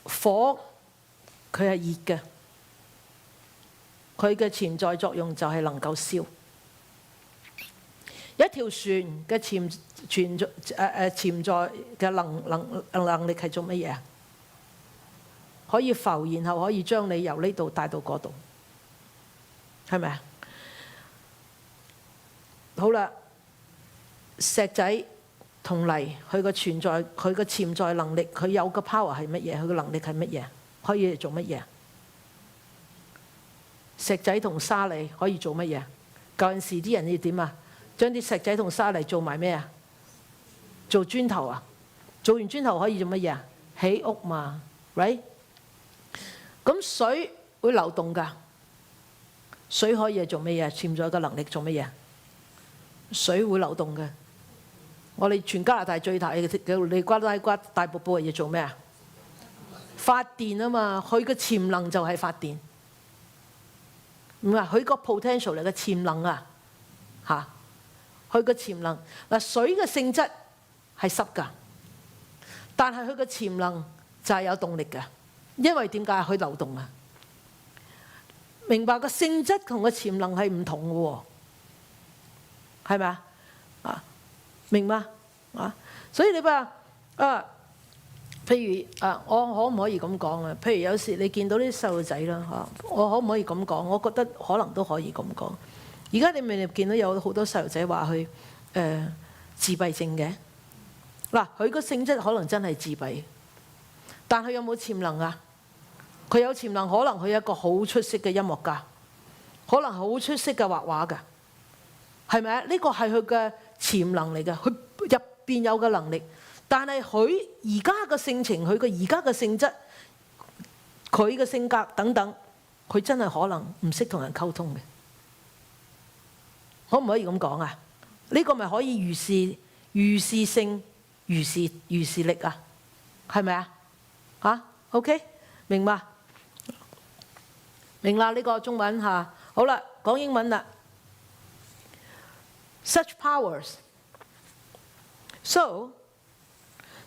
火佢係熱嘅，佢嘅潛在作用就係能夠燒。一條船嘅潛在嘅能力係做乜嘢啊？可以浮，然後可以將你由呢度帶到嗰度，係咪啊？好啦，石仔同泥，佢個存在，佢個潛在能力，佢有個 power 係乜嘢？佢個能力係乜嘢？可以做乜嘢？石仔同沙泥可以做乜嘢？舊陣時啲人要點啊？將啲石仔同沙泥做埋咩啊？做磚頭啊！做完磚頭可以做乜嘢啊？起屋嘛 ，right？ 咁水會流動㗎，水可以係做乜嘢？潛在嘅能力做乜嘢？水會流動嘅。我哋全加拿大最大嘅尼加拉瓜大瀑布係要做咩啊？發電啊嘛，佢嘅潛能就係發電。唔係佢個 potential 嚟嘅潛能啊，嚇！佢個潛能嗱，水嘅性質係濕㗎，但係佢個潛能就係有動力㗎。因為點解佢流動啊？明白個性質同個潛能係唔同嘅喎，係咪啊？啊，明嗎？啊，所以你話啊，譬如啊，我可唔可以咁講啊？譬如有時你見到啲細路仔啦嚇，我可唔可以咁講？我覺得可能都可以咁講。而家你咪見到有好多細路仔話佢自閉症嘅嗱，佢個性質可能真係自閉，但佢有冇潛能啊？佢有潛能，可能佢係一個好出色嘅音樂家，可能好出色嘅畫畫㗎，係咪啊？呢個係佢嘅潛能嚟嘅，佢入邊有嘅能力。但係佢而家嘅性情，佢嘅而家嘅性質，佢嘅性格等等，佢真係可能唔識同人溝通嘅。可唔可以咁講啊？呢個咪可以預示性、預示力啊？係咪啊？嚇 ，OK， 明嘛？明啦，呢個中文嚇。好啦，講英文啦。Such powers. So,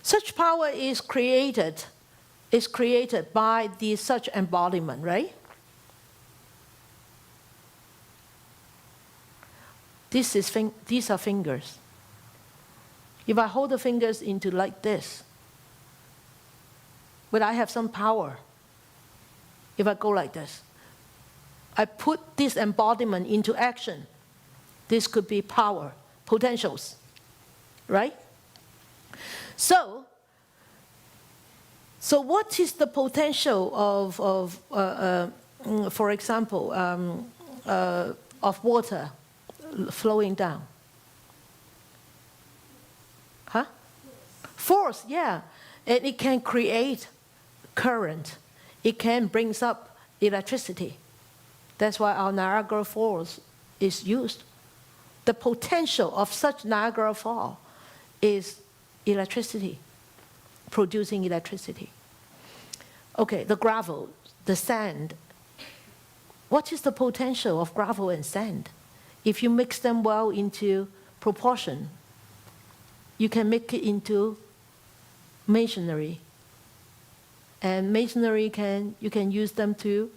such power is created by the such embodiment, right? These are fingers. If I hold the fingers into like this, will I have some power? If I go like this, I put this embodiment into action. This could be power, potentials, right? So what is the potential of for example, of water flowing down? Huh? Force, yeah. And it can create current. It can bring up electricity. That's why our Niagara Falls is used. The potential of such Niagara Falls is electricity, producing electricity. Okay, the gravel, the sand. What is the potential of gravel and sand? If you mix them well into proportion, you can make it into masonry. And masonry you can use them to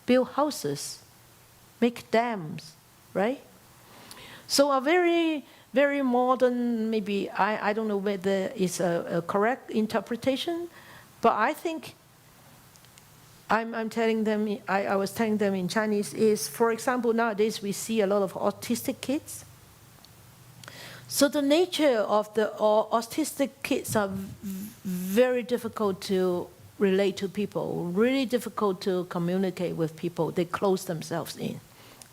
build houses, make dams, right? So a very, very modern, maybe, I don't know whether it's a correct interpretation, but I think I'm telling them, I was telling them in Chinese is, for example, nowadays we see a lot of autistic kids. So the nature of the autistic kids are very difficult to relate to people, really difficult to communicate with people. They close themselves in.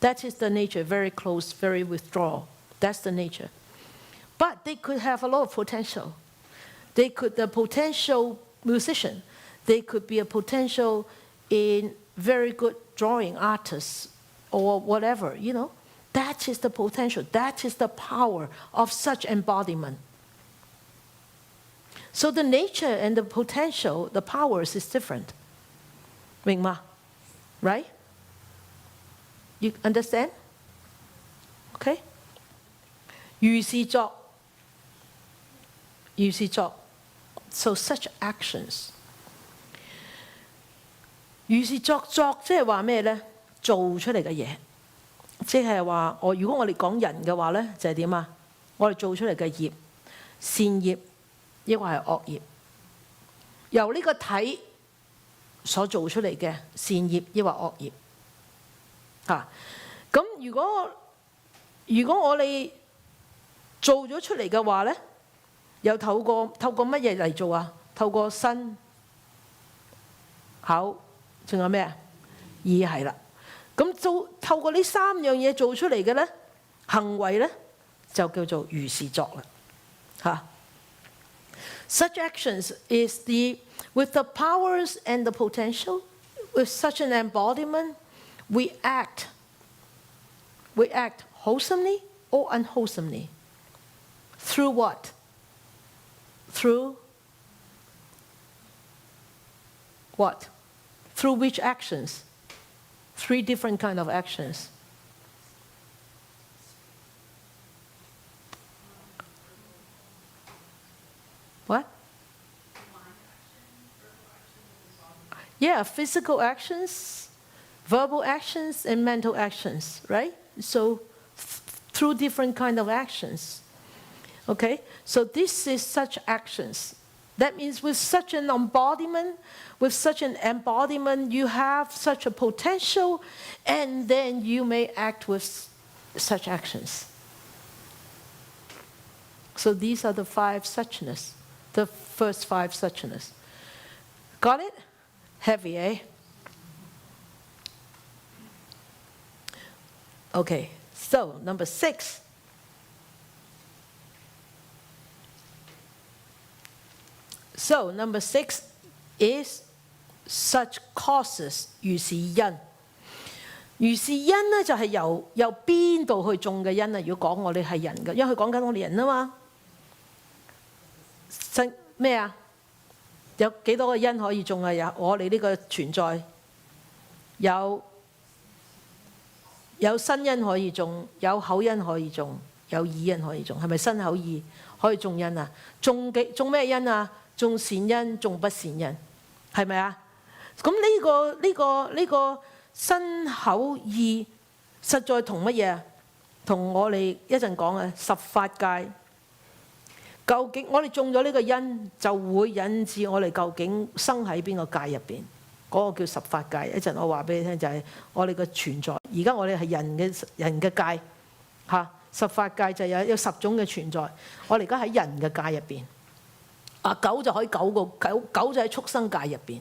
That is the nature, very close, very withdrawal. That's the nature. But they could have a lot of potential. They could, the potential musician, they could be a potential in very good drawing artists or whatever, you know. That is the potential. That is the power of such embodiment. So the nature and the potential, the powers is different. 明嗎? Right? You understand? Okay? 如是作. So such actions. 如是作作，即係話咩呢？做出嚟嘅嘢，即係話如果我哋講人嘅話呢，就係點啊？我哋做出嚟嘅業，善業抑或係惡業，由呢個體所做出嚟嘅善業抑或惡業。咁如果我哋做咗出嚟嘅話呢，又透過乜嘢嚟做啊？透過身、口，仲有咩啊？意係啦。咁透過呢3樣嘢做出嚟嘅呢，行為呢，就叫做如是作啦。Such actions is with the powers and the potential, with such an embodiment, we act wholesomely or unwholesomely. Through what? Through what? Through which actions? 3 different kind of actions. What? Yeah, physical actions, verbal actions, and mental actions, right? So through different kind of actions. Okay? So this is such actions. That means with such an embodiment, you have such a potential, and then you may act with such actions. So these are the 5 suchness, the first 5 suchness. Got it? Heavy, eh? Okay, so number 6. So number 6 is such causes 如是因。如是因呢，就係由邊度去種嘅因啊？如果講我哋係人嘅，因為佢講緊我哋人啊嘛。咩啊？有幾多個因可以種啊？有我哋呢個存在，有身因可以種，有口因可以種，有意因可以種，係咪身口意可以種因啊？種咩因啊？種善因，種不善因，係咪啊？咁呢個身口意，實在同乜嘢啊？同我哋一陣講嘅十法界。究竟我哋種咗呢個因，就會引致我哋究竟生喺邊個界入邊？嗰個叫十法界。一陣我話俾你聽，就係我哋嘅存在。而家我哋係人嘅界嚇，十法界就有10種嘅存在。我哋而家喺人嘅界入邊。狗就可以狗就喺畜生界入邊，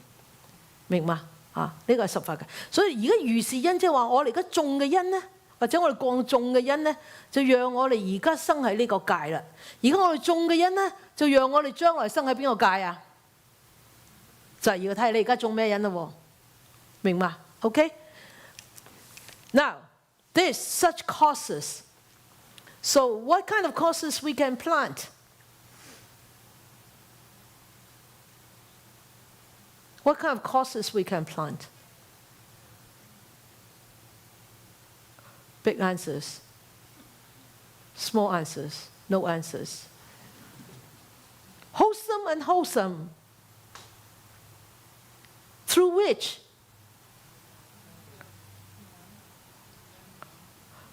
明嘛？呢個係十法界。所以而家如是因，即係話我哋而家種嘅因呢，或者我哋過種嘅因呢，就讓我哋而家生喺呢個界啦。而家我哋種嘅因呢，就讓我哋將來生喺邊個界啊？就係要睇下你而家種咩因咯，明嘛 ？OK。Now, this such causes. So, what kind of causes we can plant? What kind of causes we can plant? Big answers. Small answers. No answers. Wholesome and wholesome. Through which?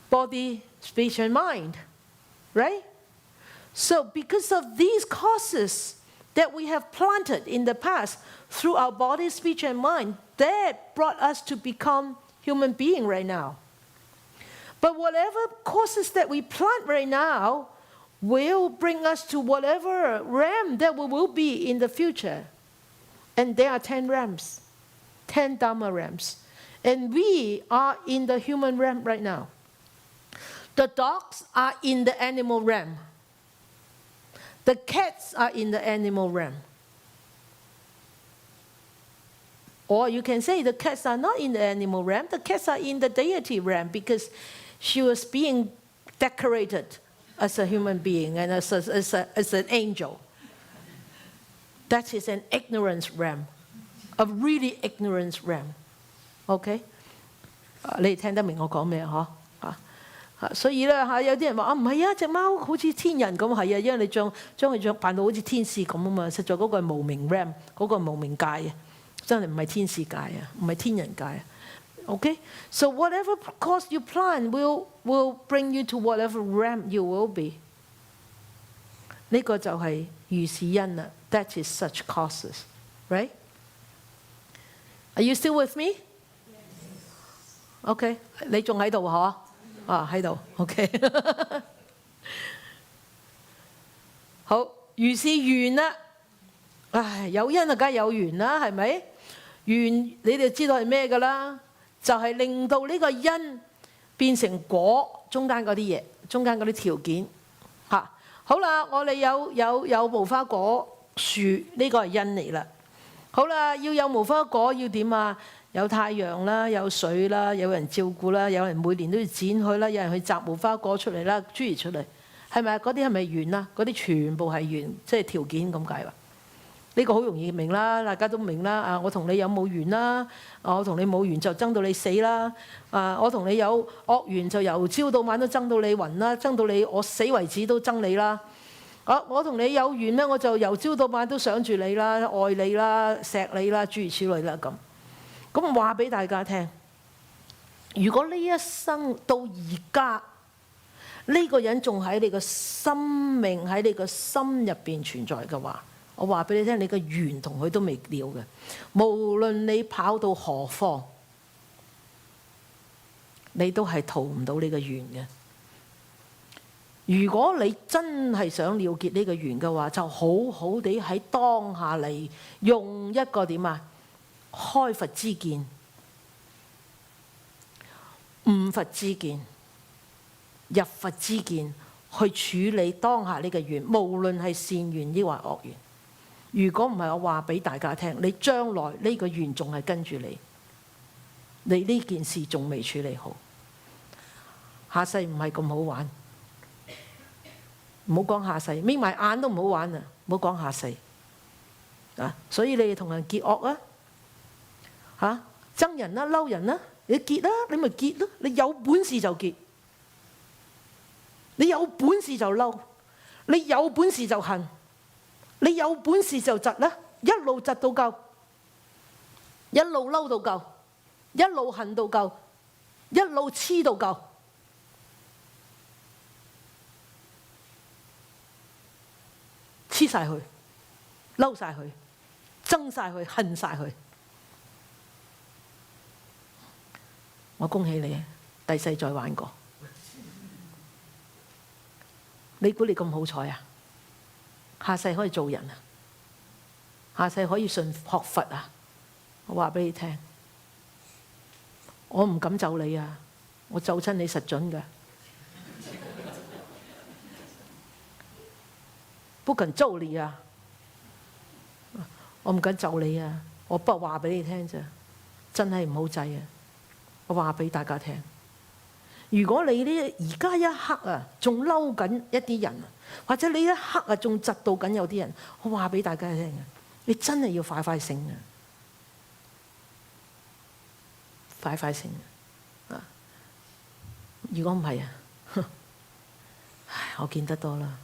Body, speech, and mind. Right? So because of these causes that we have planted in the past through our body, speech, and mind, that brought us to become human being right now. But whatever causes that we plant right now will bring us to whatever realm that we will be in the future. And there are 10 realms, 10 Dharma realms. And we are in the human realm right now. The dogs are in the animal realm. The cats are in the animal realm. Or you can say the cats are not in the animal realm. The cats are in the deity realm because she was being decorated as a human being and as an angel. That is an ignorance realm, a really ignorance realm. Okay? 你哋聽得明我講咩嗬？所以咧有啲人話唔係啊，隻貓好似天人咁，係啊，因為你將佢扮到好似天使咁啊嘛，實在嗰個係無明 realm， 嗰個係無明界真係唔係天使界啊，唔係天人界啊。Okay? So whatever course you plan will bring you to whatever realm you will be. 呢個就係如是因啦。That is such causes, right? Are you still with me? Okay. 你仲喺度嗬？啊，喺度。Okay. 好，如是緣啦。唉，有因啊，梗係有緣啦，係咪？緣你哋知道係咩㗎啦？就係令到呢個因變成果，中間嗰啲嘢，中間嗰啲條件嚇。好啦，我哋有無花果樹，呢個係因嚟啦。好啦，要有無花果要點啊？有太陽啦，有水啦，有人照顧啦，有人每年都要剪佢啦，有人去摘無花果出嚟啦，諸如出嚟，係咪啊？嗰啲係咪緣啊？嗰啲全部係緣，即係條件咁解啦。呢個好容易明啦，大家都明啦。啊，我同你有冇緣啦？我同你冇緣就爭到你死啦。啊，我同你有惡緣就由朝到晚都爭到你暈啦，爭到你我死為止都爭你啦。啊，我同你有緣咧，我就由朝到晚都想住你啦、愛你啦、錫你啦，諸如此類啦咁。咁話俾大家聽，如果呢一生到而家呢個人仲喺你個生命喺你個心入邊存在嘅話，我話俾你聽，你個緣同佢都未了嘅。無論你跑到何方，你都係逃唔到呢個緣嘅。如果你真係想了結呢個緣嘅話，就好好地喺當下嚟用一個點啊？開佛之見、悟佛之見、入佛之見去處理當下呢個緣，無論係善緣抑或惡緣。如果唔係，我話俾大家聽，你將來呢個緣仲係跟住你，你呢件事仲未處理好，下世唔係咁好玩。唔好講下世，眯埋眼都唔好玩啊！唔好講下世啊！所以你哋同人結惡啊！憎人啦、嬲人啦，你結啦，你咪結咯！你有本事就結，你有本事就嬲，你有本事就恨，你有本事就窒啦，一路窒到夠，一路嬲到夠，一路恨到夠，一路黐到夠。黐晒佢，嬲晒佢，憎晒佢，恨晒佢。我恭喜你，第世再玩過。你估你咁好彩啊？下世可以做人啊？下世可以學佛啊？我話俾你聽，我唔敢咒你啊！我咒親你實準㗎。不敢咒你啊！我唔敢咒你啊！我不話俾你聽咋，真係唔好制啊！我話俾大家聽，如果你呢而家一刻啊，仲嬲緊一啲人，或者你一刻啊仲窒到緊有啲人，我話俾大家聽啊，你真係要快快醒啊！快快醒啊！如果唔係啊，唉，我見得多啦。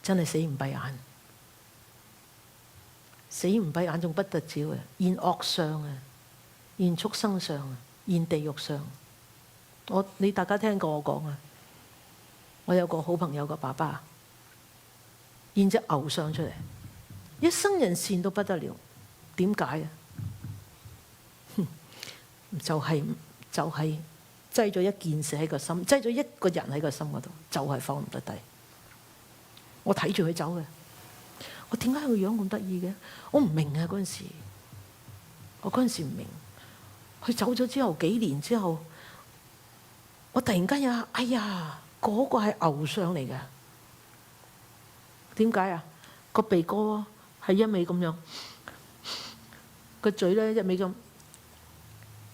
真係死唔閉眼，死唔閉眼仲不得了啊！現惡相啊，現畜生相啊，現地獄相。你大家聽過我講啊？我有個好朋友個爸爸，現隻牛相出嚟，一生人善到不得了。點解啊？就係擠咗一件事喺個心，擠咗一個人喺個心嗰度，就係放唔得低。我睇住佢走嘅，我點解佢樣咁得意嘅？我唔明啊！嗰陣時，我嗰陣時唔明。佢走咗之後幾年之後，我突然間哎呀，嗰個係牛相嚟嘅。點解啊？個鼻哥係一味咁樣，個嘴咧一味咁。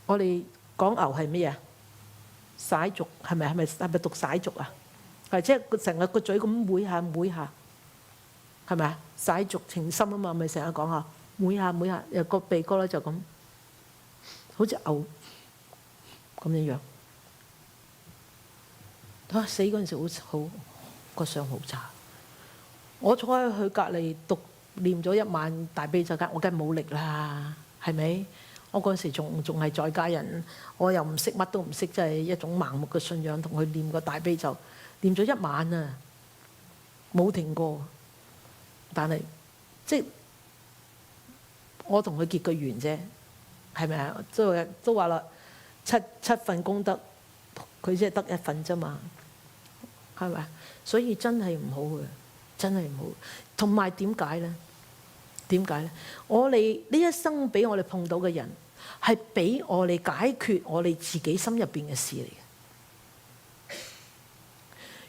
我哋講牛係咩啊？璽族係咪讀璽族啊？係即係成日個嘴咁每下每下，係咪啊？璽族情深啊嘛，咪成日講下每下每下，又個鼻哥咧就咁，好似牛咁樣樣。死嗰陣時好個相好差。我坐喺佢隔離讀念咗1晚大悲咒，我梗係冇力啦，係咪？我嗰陣時仲係在家人，我又唔識乜都唔識，即係一種盲目嘅信仰，同佢念個大悲咒，念咗1晚啊，冇停過。但係即係我同佢結個緣啫，係咪啊？都話啦，七份功德，佢只係得1份啫嘛，係咪？所以真係唔好嘅，真係唔好。同埋點解呢？點解呢？我哋呢一生俾我哋碰到嘅人，係俾我哋解決我哋自己心入邊嘅事嚟嘅。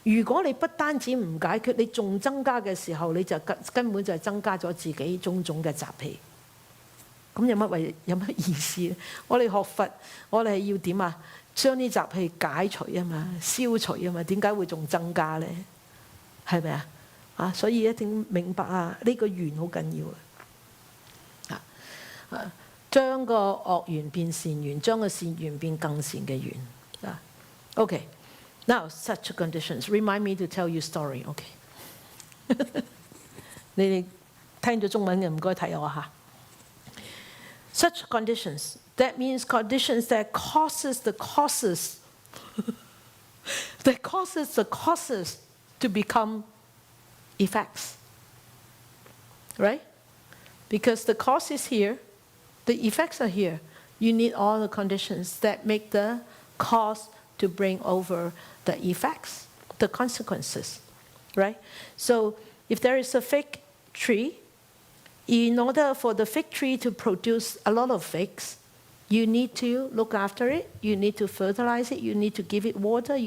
如果你不單止唔解決，你仲增加嘅時候，你就根本就係增加咗自己種種嘅習氣。咁有乜意思呢？我哋學佛，我哋係要點啊？將啲習氣解除啊嘛，消除啊嘛。點解會仲增加呢？係咪啊？所以一定明白啊！呢個緣好緊要啊！將個惡緣變善緣，將個善緣變更善嘅緣啊。OK， now such conditions remind me to tell you story。OK， 你哋聽咗中文嘅唔該睇我下。Such conditions, that means conditions that causes the causes to become effects, right? Because the cause is here, the effects are here. You need all the conditions that make the cause to bring over the effects, the consequences, right? So if there is a fig tree, in order for the fig tree to produce a lot of figs, you need to look after it, you need to fertilize it, you need to give it water,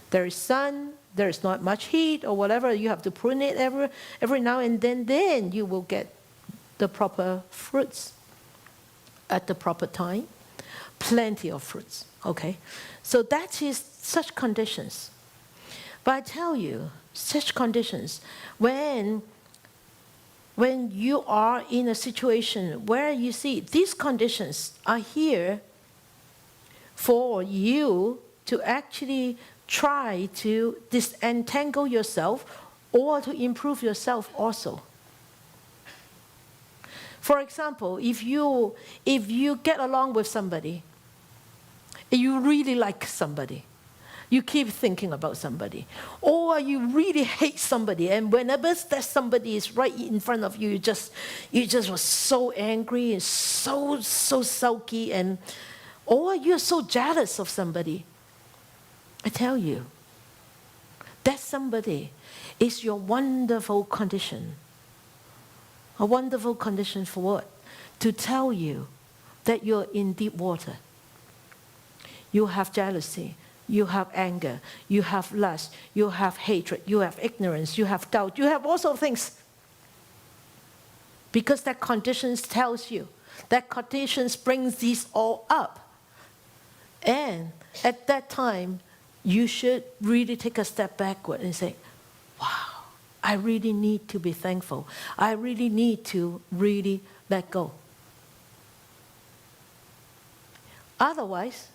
there is sun, there is not much heat or whatever, you have to prune it every now and then you will get the proper fruits at the proper time, plenty of fruits, okay? So that is such conditions. But I tell you, such conditions, when you are in a situation where you see these conditions are here for you to actually try to disentangle yourself or to improve yourself also. For example, if you get along with somebody, you really like somebody, you keep thinking about somebody, or you really hate somebody, and whenever that somebody is right in front of you, you just were so angry and so sulky, or you're so jealous of somebody. I tell you, that somebody is your wonderful condition. A wonderful condition for what? To tell you that you're in deep water. You have jealousy, you have anger, you have lust, you have hatred, you have ignorance, you have doubt, you have all sorts of things. Because that condition tells you, that condition brings these all up. And at that time, you should really take a step backward and say, wow, I really need to be thankful. I really need to really let go. Otherwise,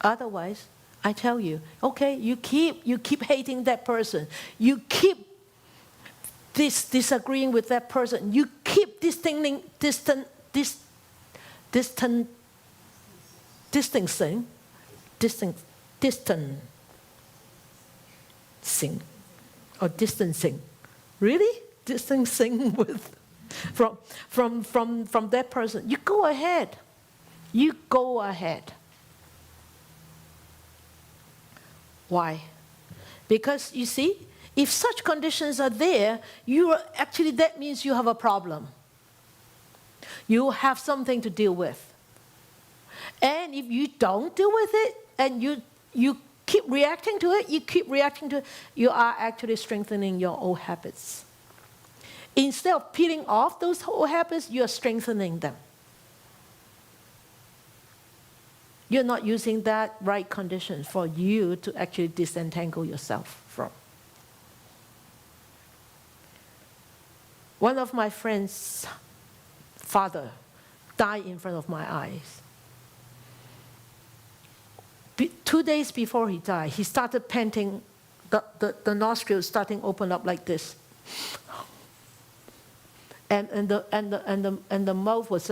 I tell you, okay, you keep hating that person. You keep disagreeing with that person. You keep distancing or distancing. Really? Distancing from that person. You go ahead. You go ahead. Why? Because you see, if such conditions are there, that means you have a problem. You have something to deal with. And if you don't deal with it, and you keep reacting to it, you are actually strengthening your old habits. Instead of peeling off those old habits, you are strengthening them. You're not using that right condition for you to actually disentangle yourself from. One of my friends' father died in front of my eyes. 2 days before he died, he started panting, the nostrils starting open up like this. and the mouth was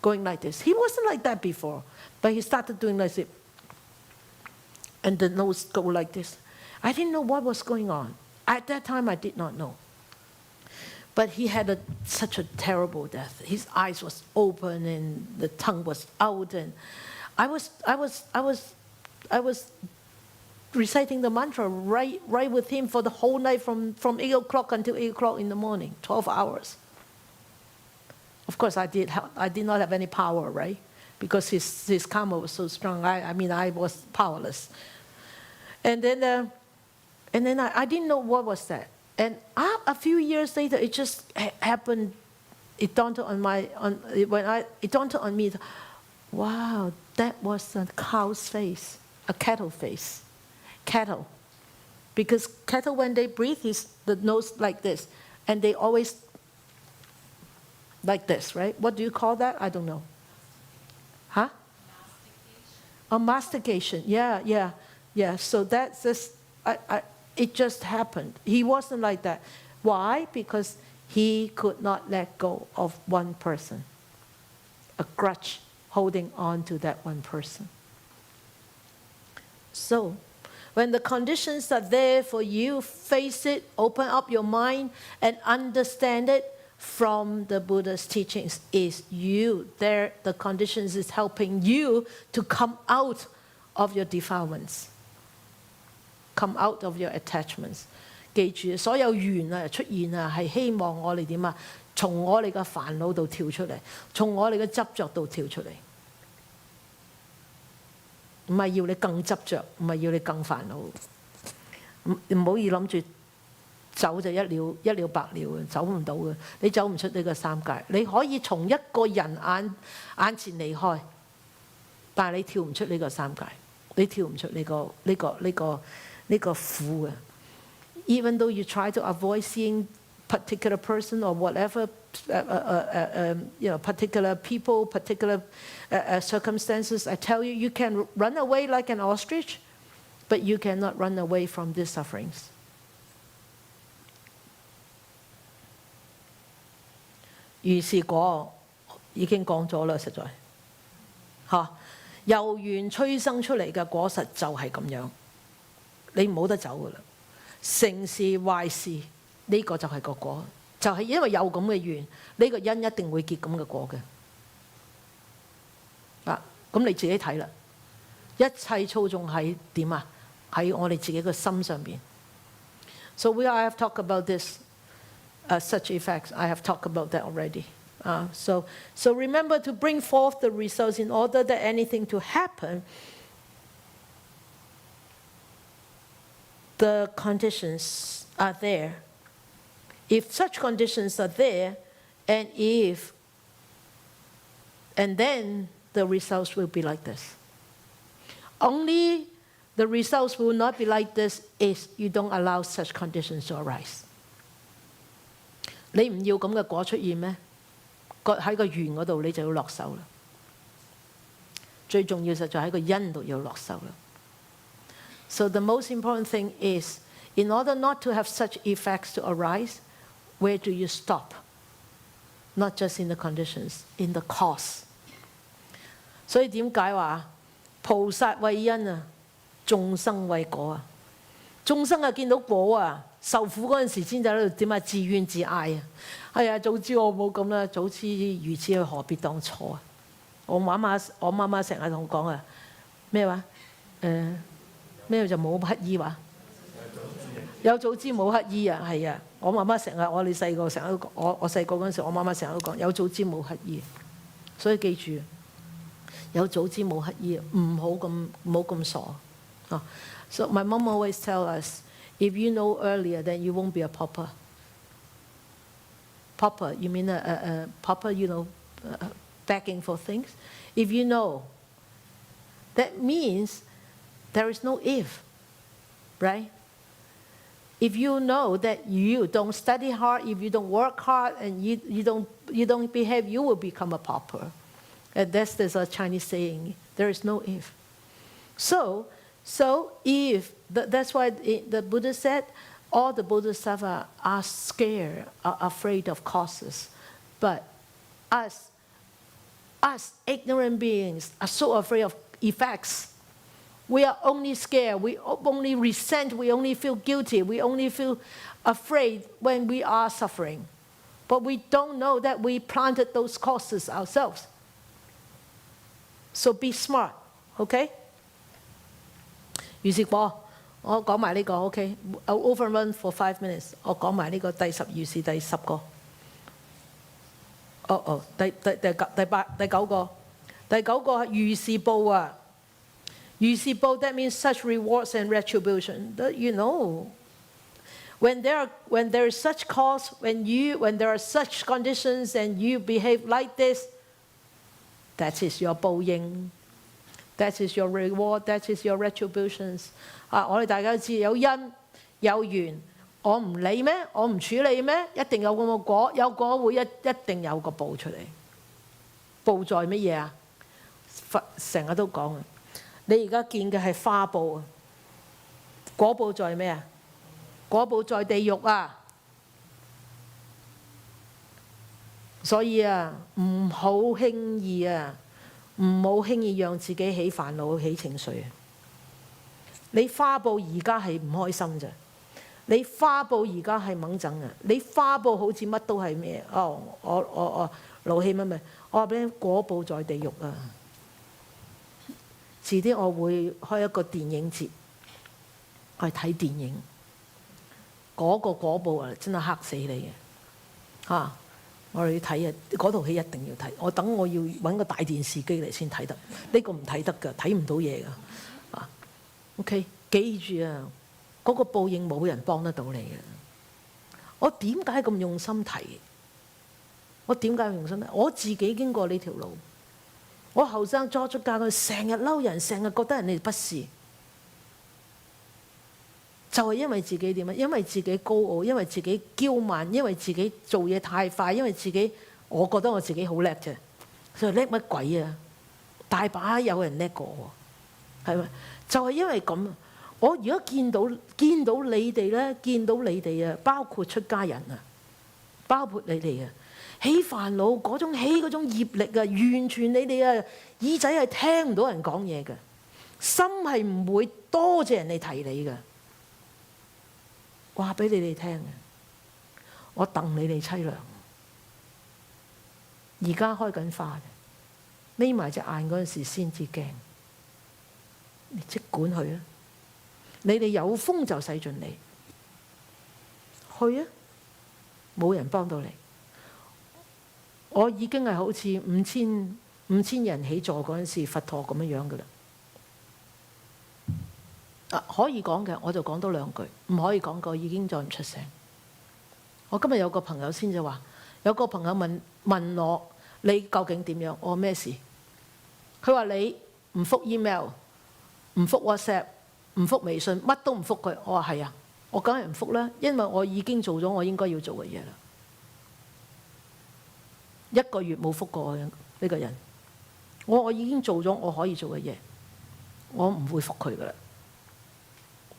going like this. He wasn't like that before, but he started doing like this. And the nose go like this. I didn't know what was going on. At that time, I did not know. But he had such a terrible death. His eyes was open and the tongue was out, and I was reciting the mantra right with him for the whole night from 8 o'clock until 8 o'clock in the morning, 12 hours. Of course, I did not have any power, right? Because his karma was so strong. I was powerless. And then I didn't know what was that. And a few years later, it just happened. It dawned on me. Wow, that was a cow's face, a cattle face, cattle. Because cattle, when they breathe, the nose like this, and they always like this, right? What do you call that? I don't know. Huh? Mastication. Yeah. So that's just, it just happened. He wasn't like that. Why? Because he could not let go of one person. A grudge holding on to that one person. So, when the conditions are there for you, face it, open up your mind, and understand it from the Buddha's teachings. Is you there? The conditions is helping you to come out of your defilements, come out of your attachments. 記住，所有緣啊出現啊，係希望我哋點啊？從我哋嘅煩惱度跳出嚟，從我哋嘅執着度跳出嚟。唔係要你更執着，唔係要你更煩惱。唔好以諗住走就一了百了嘅，走唔到嘅。你走唔出呢個三界。你可以從一個人眼前離開，但係你跳唔出呢個三界，你跳唔出呢個苦嘅。Even though you try to avoid seeing particular person or whatever, particular people, particular circumstances, I tell you, you can run away like an ostrich, but you cannot run away from these sufferings. 如是果已經講咗啦，實在嚇由緣催生出嚟嘅果實就係咁樣，你冇得走噶啦。成事壞事呢個就係個果，就係因為有咁嘅緣，呢個因一定會結咁嘅果嘅。咁你自己睇啦，一切操縱喺點啊？喺我哋自己嘅心上邊。So I have talked about this, such effects. I have talked about that already. So remember to bring forth the results in order that anything to happen. The conditions are there. If such conditions are there, and then the results will be like this. Only the results will not be like this if you don't allow such conditions to arise. 你唔要咁嘅果出現咩？喺個緣嗰度你就要落手啦。最重要實在喺個因度要落手啦。So the most important thing is, in order not to have such effects to arise, where do you stop? Not just in the conditions, in the cause. 所以點解話菩薩為因啊，眾生為果啊？眾生啊見到果啊，受苦嗰陣時先就喺度點啊自怨自艾啊！哎呀，早知我冇咁啦，早知如此，何必當初啊！我媽媽成日同我講啊，咩話？咩就冇乞衣話？有早知冇乞衣啊，係啊！我媽媽成日，我哋細個成日都講，我細個嗰陣時，我媽媽成日都講，有早知冇乞衣。所以記住，有早知冇乞衣，唔好咁傻。So my mom always tell us, if you know earlier, then you won't be a pauper. Pauper, you mean a pauper, begging for things? If you know, that means there is no if, right? If you know that you don't study hard, if you don't work hard, and you don't behave, you will become a pauper. And there's a Chinese saying, there is no if. So if, that's why the Buddha said, all the Bodhisattvas are scared, are afraid of causes. But us ignorant beings are so afraid of effects. We are only scared, we only resent, we only feel guilty, we only feel afraid when we are suffering. But we don't know that we planted those causes ourselves. So be smart, okay? 如是播，我講埋呢個 OK。I'll overrun for 5 minutes。我講埋呢個第10如是第10個。第9個，第9個如是報啊。如是報 that means such rewards and retribution. You know, when there is such cause, when there are such conditions and you behave like this, that is your 報應。That is your reward, that is your retributions. 我哋大家都知有因有緣，我唔理咩？我唔處理咩？一定有咁個果，有果會一定有個報出嚟。報在乜嘢啊？成日都講啊！你而家見嘅係花報啊，果報在咩啊？果報在地獄啊！所以啊，唔好輕易啊！唔好輕易讓自己起煩惱、起情緒啊！你花報而家係唔開心咋，你花報而家係掹整啊！你花報好似乜都係咩？我勞氣乜咪？我話俾你，果報在地獄啊！遲啲我會開一個電影節，去睇電影。嗰個果報啊，真係嚇死你嘅嚇！我哋要睇啊！嗰套戲一定要睇。我要揾個大電視機嚟先睇得，呢個唔睇得㗎，睇唔到嘢㗎。OK， 記住啊，嗰個報應冇人幫得到你嘅。我點解咁用心提？我點解用心提？我自己經過呢條路，我後生初出家，佢成日嬲人，成日覺得人哋不是。就係因為自己點啊？因為自己高傲，因為自己驕慢，因為自己做嘢太快，因為自己我覺得我自己好叻啫。所以叻乜鬼啊？大把有人叻過我，係咪？就係因為咁，我如果見到你哋咧，見到你哋啊，包括出家人啊，包括你哋啊，起煩惱嗰種業力啊，完全你哋啊耳仔係聽唔到人講嘢嘅，心係唔會多謝人哋提你嘅。話俾你哋聽嘅，我戥你哋凄涼。而家開緊花嘅，眯埋隻眼嗰陣時先至驚。你即管去啊！你哋有風就使盡你，去啊！冇人幫到你。我已經係好似5000人起座嗰陣時佛陀咁樣嘅啦。可以講嘅我就講多2句，唔可以講嘅已經再唔出聲。我今日有個朋友先就話，有個朋友問我你究竟點樣？我話咩事？佢話你唔覆 email， 唔覆 WhatsApp， 唔覆微信，乜都唔覆佢。我話係啊，我梗係唔覆啦，因為我已經做咗我應該要做嘅嘢啦。1個月冇覆過我呢個人，我已經做咗我可以做嘅嘢，我唔會覆佢噶啦。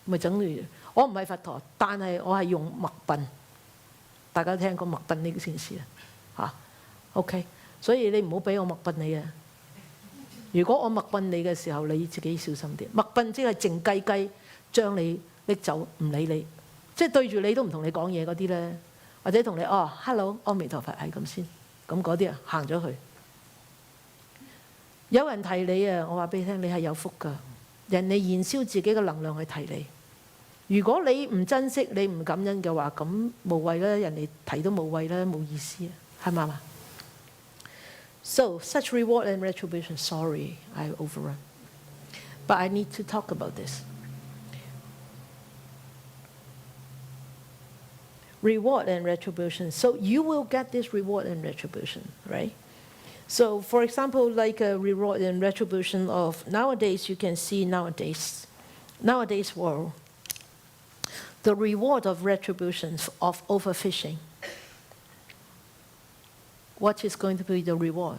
咪整住，我唔係佛陀，但係我係用默笨。大家聽過默笨呢件事啊？OK， 所以你唔好俾我默笨你啊！如果我默笨你嘅時候，你自己小心啲。默笨即係靜雞雞將你拎走，唔理你，即係對住你都唔同你講嘢嗰啲咧，或者同你hello 阿彌陀佛係咁先，咁嗰啲啊行咗去。有人提你啊，我話俾你聽，你係有福㗎。人哋燃燒自己嘅能量去提你。如果你唔珍惜，你唔感恩嘅話，咁無謂啦，人哋提都無謂啦，冇意思啊，係咪啊？ So such reward and retribution. Sorry, I overrun, but I need to talk about this. Reward and retribution. So you will get this reward and retribution, right? So, for example, like a reward and retribution of nowadays, you can see nowadays world, the reward of retribution of overfishing. What is going to be the reward?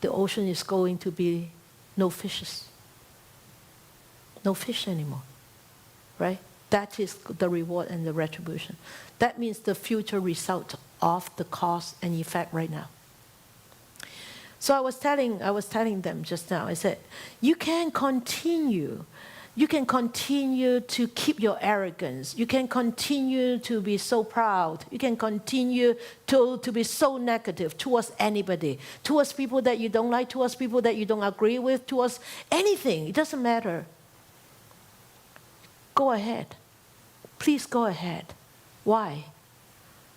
The ocean is going to be no fishes, no fish anymore, right? That is the reward and the retribution. That means the future result of the cause and effect right now. So I was telling them just now, I said, you can continue to keep your arrogance. You can continue to be so proud. You can continue to be so negative towards anybody, towards people that you don't like, towards people that you don't agree with, towards anything. It doesn't matter. Go ahead. Please go ahead. Why?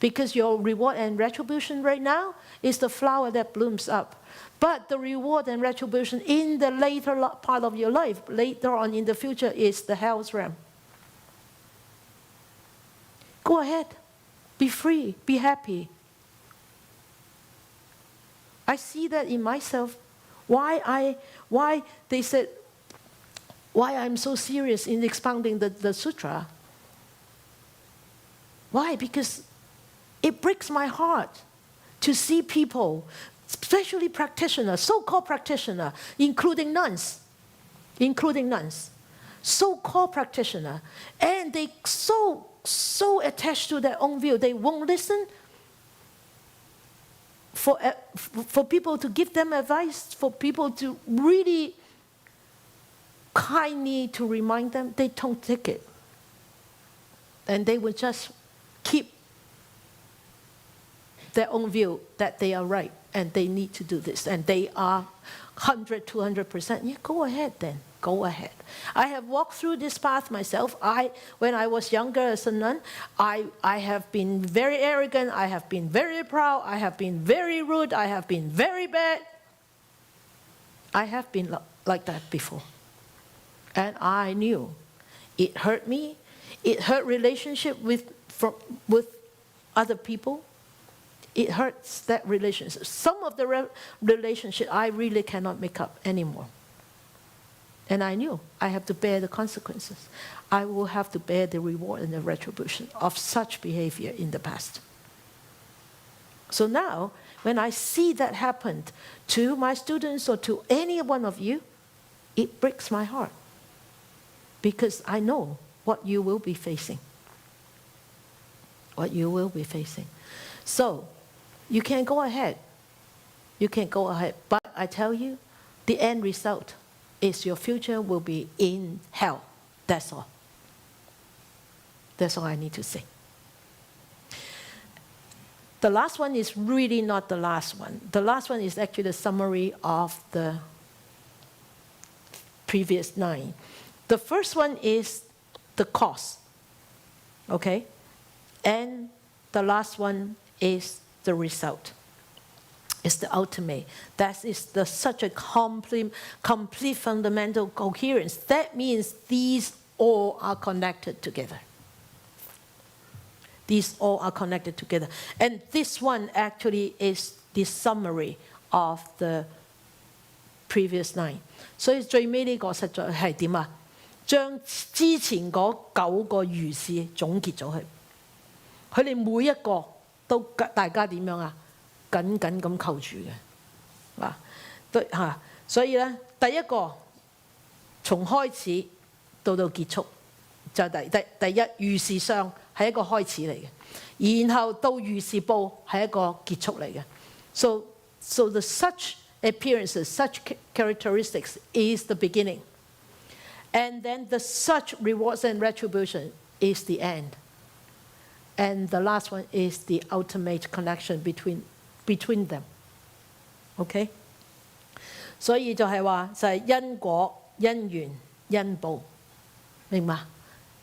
Because your reward and retribution right now is the flower that blooms up. But the reward and retribution in the later part of your life, later on in the future, is the hell's realm. Go ahead. Be free. Be happy. I see that in myself. Why they said, why I'm so serious in expounding the sutra. Why? Because it breaks my heart to see people, especially practitioners, so-called practitioners, including nuns, so-called practitioners, and they so attached to their own view, they won't listen for people to give them advice, for people to really kindly to remind them, they don't take it. And they will just keep their own view that they are right and they need to do this and they are 100, 200%. Yeah, go ahead then. Go ahead. I have walked through this path myself. When I was younger as a nun, I have been very arrogant. I have been very proud. I have been very rude. I have been very bad. I have been like that before. And I knew it hurt me. It hurt relationship with other people. It hurts that relationship. Some of the relationship I really cannot make up anymore. And I knew I have to bear the consequences. I will have to bear the reward and the retribution of such behavior in the past. So now, when I see that happen to my students or to any one of you, it breaks my heart. Because I know what you will be facing. What you will be facing. So, you can go ahead. You can go ahead. But I tell you, the end result is your future will be in hell. That's all. That's all I need to say. The last one is really not the last one. The last one is actually the summary of the previous 9. The first one is the cause, okay? And the last one is the result. It's the ultimate. That is such a complete fundamental coherence. That means these all are connected together. These all are connected together. And this one actually is the summary of the previous 9. 所以最尾呢個實在係點啊？將之前嗰9個如是總結咗佢。佢哋每一個都大家點樣啊？緊緊咁扣住嘅，嗱，對嚇。所以咧，第一個從開始到結束，就第一如是相係一個開始嚟嘅，然後到如是報係一個結束嚟嘅。So the such appearances, such characteristics is the beginning. And then the such rewards and retribution is the end. And the last one is the ultimate connection between them. Okay? 所以就係話就係因果、因緣、因報，明嘛？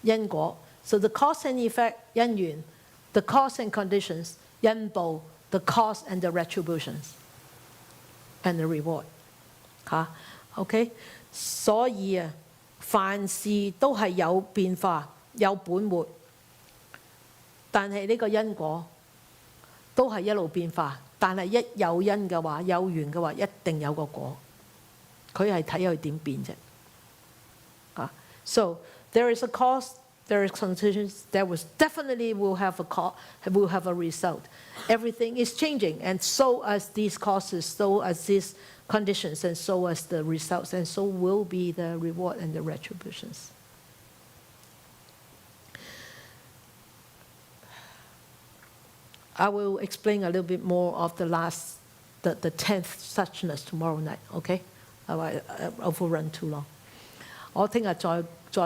因果。So the cause and effect, 因緣, the cause and conditions, 因報, the cause and the retributions, and the reward. 嚇 ，OK？ 所以啊，凡事都係有變化、有本末，但係呢個因果都係一路變化。但係一有因嘅話，有緣嘅話，一定有個果。佢係睇佢點變啫。啊 ，so there is a cause, there is conditions, there was definitely will have a result. Everything is changing, and so as these causes, so as these conditions, and so as the results, and so will be the reward and the retributions. I will explain a little bit more of the 10th suchness tomorrow night, okay? I overrun too long. 我聽日再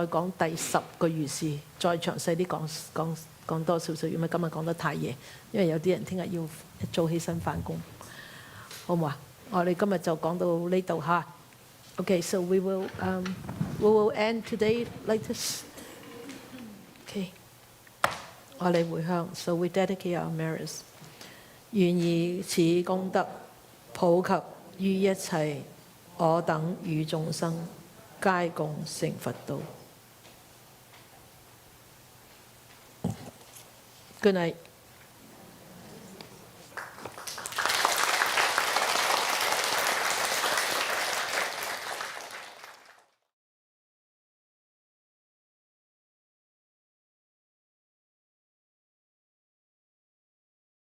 講第10個如是，再詳細啲講多少少，因為今日講得太夜，因為有啲人聽日要一早起身返工，好唔好啊？我哋今日就講到呢度嚇。Okay, so we will end today like this. Okay. 我哋回向 ，so we dedicate our merits， 願以此功德普及於一切我等與眾生，皆共成佛道。Good night.